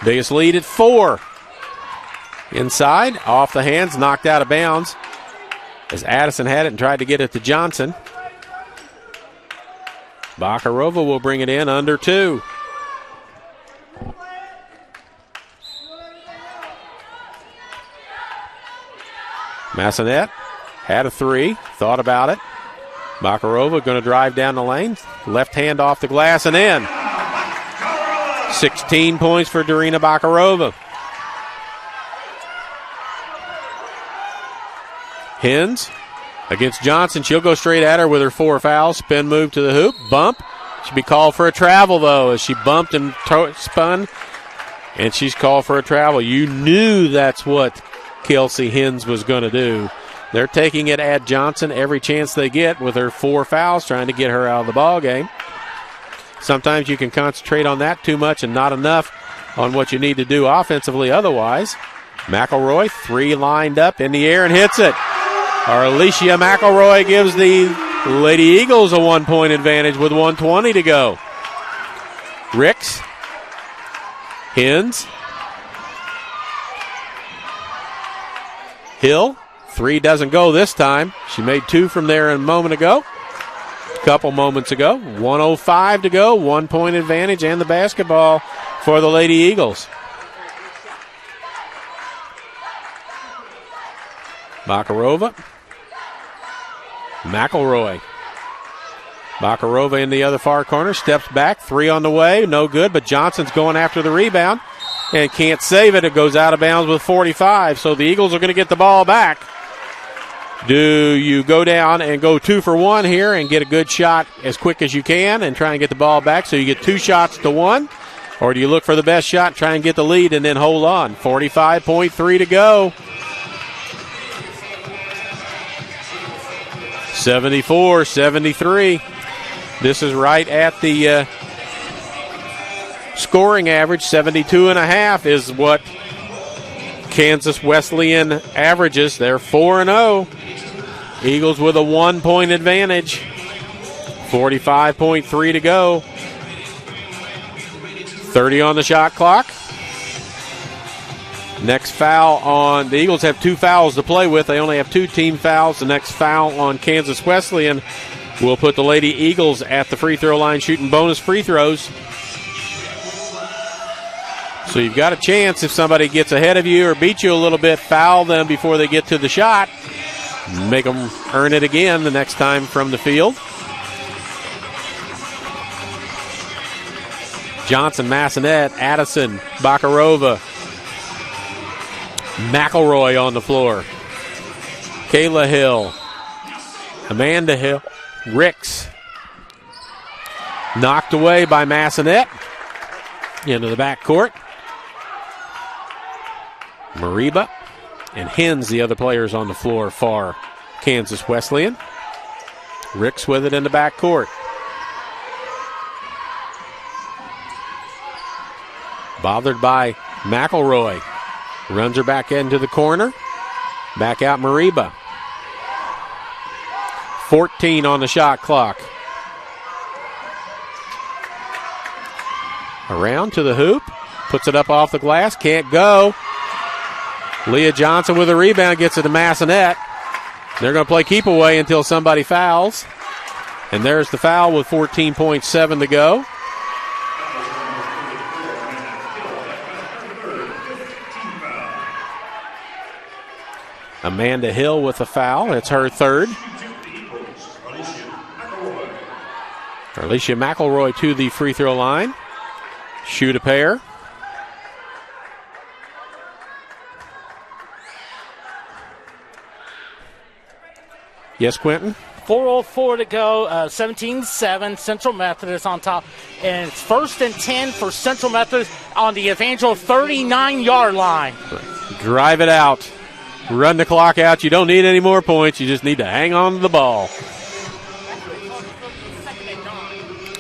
Biggest lead at 4. Inside, off the hands, knocked out of bounds as Addison had it and tried to get it to Johnson. Bakarova will bring it in under 2. Massanet had a 3, thought about it. Bakarova going to drive down the lane, left hand off the glass and in. 16 points for Darina Bakarova. Hens against Johnson. She'll go straight at her with her 4 fouls. Spin move to the hoop. Bump. She'll be called for a travel, though, as she bumped and spun. And she's called for a travel. You knew that's what Kelsey Hens was going to do. They're taking it at Johnson every chance they get with her 4 fouls, trying to get her out of the ball game. Sometimes you can concentrate on that too much and not enough on what you need to do offensively otherwise. McElroy, 3 lined up in the air and hits it. Our Alicia McElroy gives the Lady Eagles a 1-point advantage with 1:20 to go. Ricks. Hens. Hill. 3 doesn't go this time. She made 2 from there a moment ago. Couple moments ago. 1:05 to go. 1-point advantage and the basketball for the Lady Eagles. Bakarova. McElroy. Bakarova in the other far corner. Steps back. 3 on the way. No good, but Johnson's going after the rebound. and can't save it. It goes out of bounds with 45, so the Eagles are going to get the ball back. Do you go down and go 2 for 1 here and get a good shot as quick as you can and try and get the ball back so you get 2 shots to 1? Or do you look for the best shot, try and get the lead, and then hold on? 45.3 to go. 74-73. This is right at the scoring average. 72.5 is what Kansas Wesleyan averages. They're 4-0. Eagles with a 1-point advantage. 45.3 to go. 30 on the shot clock. Next foul on the Eagles have 2 fouls to play with. They only have 2 team fouls. The next foul on Kansas Wesleyan will put the Lady Eagles at the free throw line shooting bonus free throws. So you've got a chance if somebody gets ahead of you or beats you a little bit, foul them before they get to the shot. Make them earn it again the next time from the field. Johnson, Massonet, Addison, Bakarova, McElroy on the floor. Kayla Hill, Amanda Hill, Ricks. Knocked away by Massonet. Into the backcourt. Mariba and Hens, the other players on the floor for Kansas Wesleyan. Ricks with it in the backcourt. Bothered by McElroy. Runs her back into the corner. Back out Mariba. 14 on the shot clock. Around to the hoop. Puts it up off the glass. Can't go. Leah Johnson with a rebound. Gets it to Massonet. They're going to play keep away until somebody fouls. And there's the foul with 14.7 to go. Amanda Hill with a foul. It's her third. Alicia McElroy to the free throw line. Shoot a pair. Yes, Quentin? 4:04 to go, 17-7, Central Methodist on top. And it's 1st and 10 for Central Methodist on the Evangel 39-yard line. Drive it out. Run the clock out. You don't need any more points. You just need to hang on to the ball.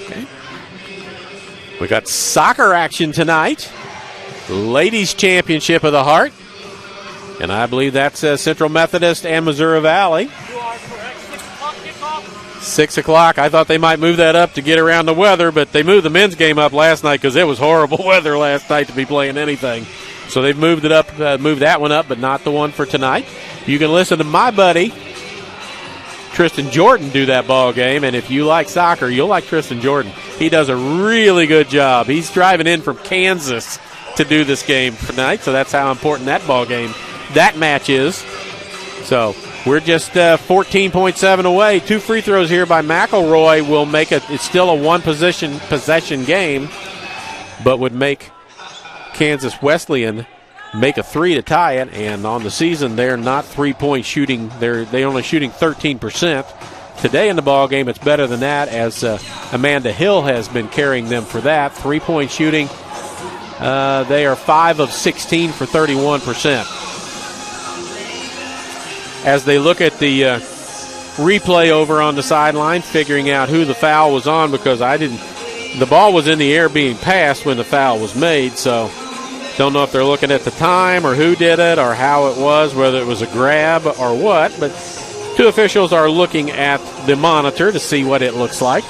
Okay. We got soccer action tonight. Ladies Championship of the Heart. And I believe that's Central Methodist and Missouri Valley. 6 o'clock. I thought they might move that up to get around the weather, but they moved the men's game up last night because it was horrible weather last night to be playing anything. So they've moved it up, moved that one up, but not the one for tonight. You can listen to my buddy Tristan Jordan do that ball game, and if you like soccer, you'll like Tristan Jordan. He does a really good job. He's driving in from Kansas to do this game tonight, so that's how important that ball game, that match is. So we're just 14.7 away. 2 free throws here by McElroy will make it. It's still a one-possession game, but would make Kansas Wesleyan make a 3 to tie it. And on the season, they're not three-point shooting. They're only shooting 13%. Today in the ball game, it's better than that, as Amanda Hill has been carrying them for that. 3-point shooting, they are 5 of 16 for 31%. As they look at the replay over on the sideline, figuring out who the foul was on, because the ball was in the air being passed when the foul was made, so don't know if they're looking at the time or who did it or how it was, whether it was a grab or what, but 2 officials are looking at the monitor to see what it looks like.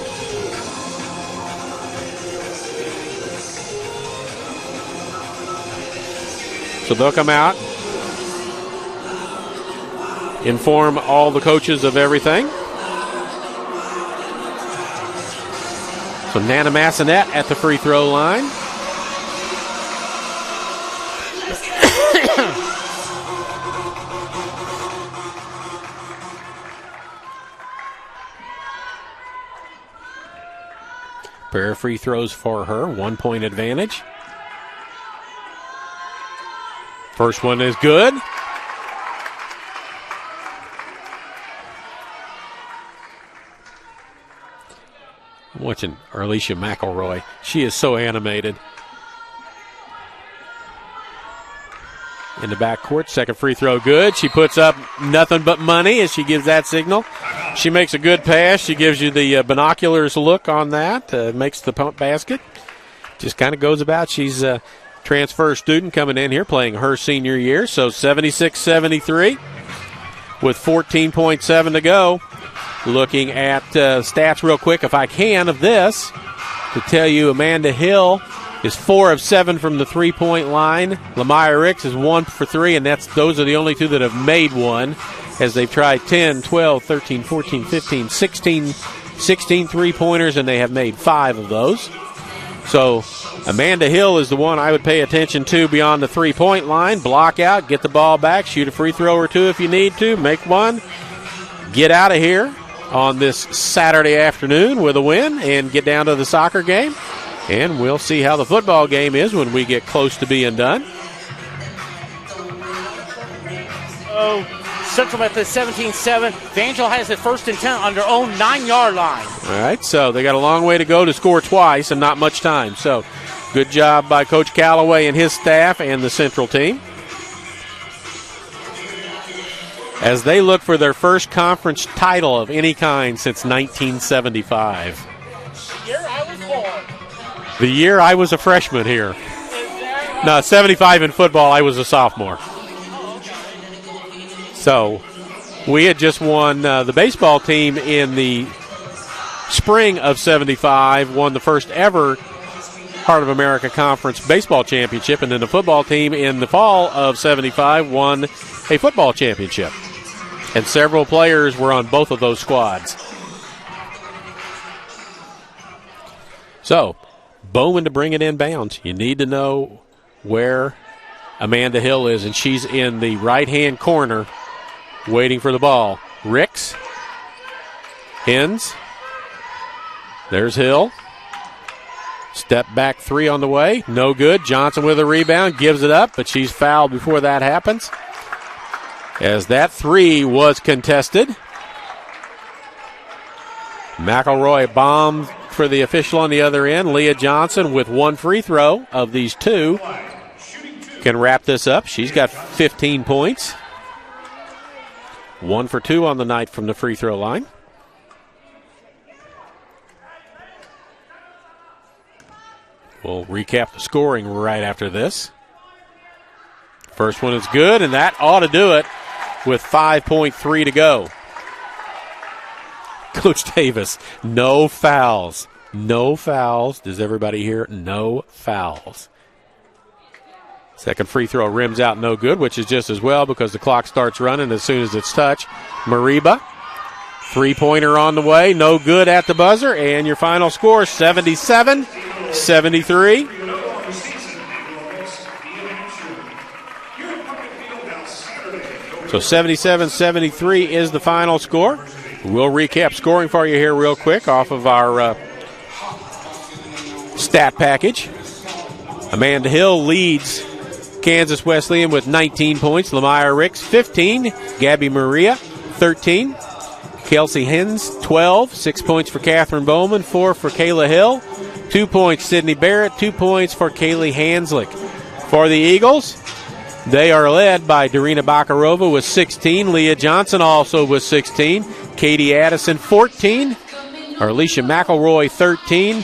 So they'll come out, inform all the coaches of everything. So Nana Massonet at the free throw line. Pair of free throws for her, 1-point advantage. First one is good. I'm watching Alicia McElroy. She is so animated. In the backcourt, second free throw good. She puts up nothing but money as she gives that signal. She makes a good pass. She gives you the binoculars look on that. Makes the pump basket. Just kind of goes about. She's a transfer student coming in here playing her senior year. So 76-73 with 14.7 to go. Looking at stats real quick, if I can, of this, to tell you Amanda Hill is 4 of 7 from the three-point line. Lamaya Ricks is 1 for 3, and those are the only two that have made one, as they've tried 10, 12, 13, 14, 15, 16 three-pointers, and they have made 5 of those. So Amanda Hill is the one I would pay attention to beyond the three-point line. Block out, get the ball back, shoot a free throw or two if you need to, make one, get out of here on this Saturday afternoon with a win and get down to the soccer game. And we'll see how the football game is when we get close to being done. Central Methodist 17-7. Vangel has it 1st and 10 on their own 9-yard line. All right, so they got a long way to go to score twice and not much time. So good job by Coach Calloway and his staff and the Central team, as they look for their first conference title of any kind since 1975. The year I was born. The year I was a freshman here. No, 75 in football, I was a sophomore. So we had just won, the baseball team in the spring of 75 won the first ever Heart of America Conference baseball championship, and then the football team in the fall of 75 won a football championship. And several players were on both of those squads. So, Bowman to bring it inbounds. You need to know where Amanda Hill is, and she's in the right-hand corner waiting for the ball. Ricks. Hens. There's Hill. Step back three on the way. No good. Johnson with a rebound. Gives it up, but she's fouled before that happens, as that three was contested. McElroy bombed for the official on the other end. Leah Johnson with one free throw of these two can wrap this up. She's got 15 points. 1 for 2 on the night from the free throw line. We'll recap the scoring right after this. First one is good, and that ought to do it with 5.3 to go. Coach Davis, no fouls. No fouls. Does everybody hear? No fouls. Second free throw rims out, no good, which is just as well because the clock starts running as soon as it's touched. Mariba, three-pointer on the way, no good at the buzzer, and your final score, 77-73. So 77-73 is the final score. We'll recap scoring for you here real quick off of our stat package. Amanda Hill leads Kansas Wesleyan with 19 points. Lamaya Ricks, 15. Gabby Maria, 13. Kelsey Hens, 12. 6 points for Catherine Bowman, 4 for Kayla Hill. 2 points, Sydney Barrett. 2 points for Kaylee Hanslick. For the Eagles, they are led by Darina Bakarova with 16. Leah Johnson also with 16. Katie Addison, 14. Alicia McElroy, 13.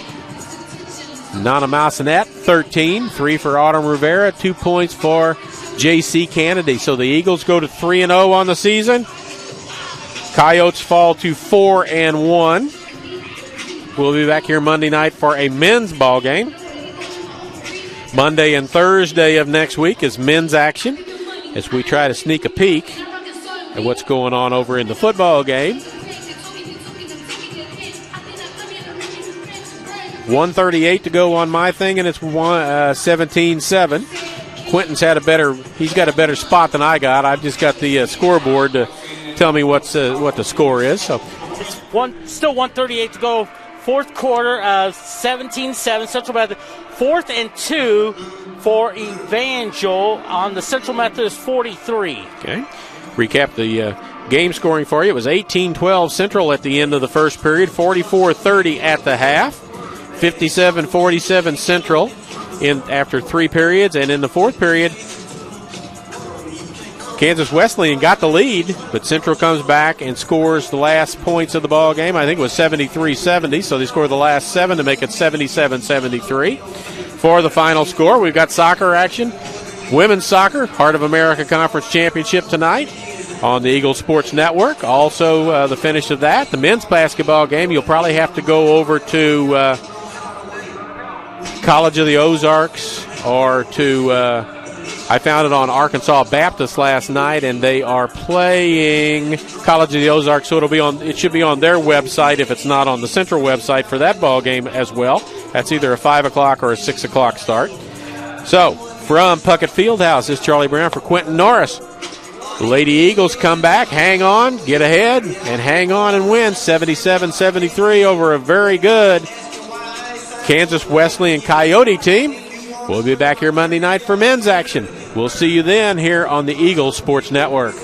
Nana Massonet, 13. 3 for Autumn Rivera. 2 points for J.C. Kennedy. So the Eagles go to 3-0 on the season. Coyotes fall to 4-1. We'll be back here Monday night for a men's ball game. Monday and Thursday of next week is men's action as we try to sneak a peek at what's going on over in the football game. 1:38 to go on my thing, and it's 17-7. Quentin's he's got a better spot than I got. I've just got the scoreboard to tell me what the score is. So it's still 1:38 to go. Fourth quarter, 17-7. Central Methodist 4th and 2 for Evangel on the Central Methodist 43. Okay. Recap the game scoring for you. It was 18-12 Central at the end of the first period, 44-30 at the half, 57-47 Central after 3 periods, and in the 4th period, Kansas Wesleyan got the lead, but Central comes back and scores the last points of the ball game. I think it was 73-70, so they scored the last 7 to make it 77-73. For the final score, we've got soccer action. Women's soccer, Heart of America Conference Championship tonight on the Eagle Sports Network. Also, the finish of that, the men's basketball game, you'll probably have to go over to College of the Ozarks or to... I found it on Arkansas Baptist last night, and they are playing College of the Ozarks, so it should be on their website if it's not on the Central website for that ball game as well. That's either a 5 o'clock or a 6 o'clock start. So, from Puckett Fieldhouse, this is Charlie Brown for Quentin Norris. The Lady Eagles come back, hang on, get ahead, and hang on and win 77-73 over a very good Kansas Wesleyan Coyote team. We'll be back here Monday night for men's action. We'll see you then here on the Eagle Sports Network.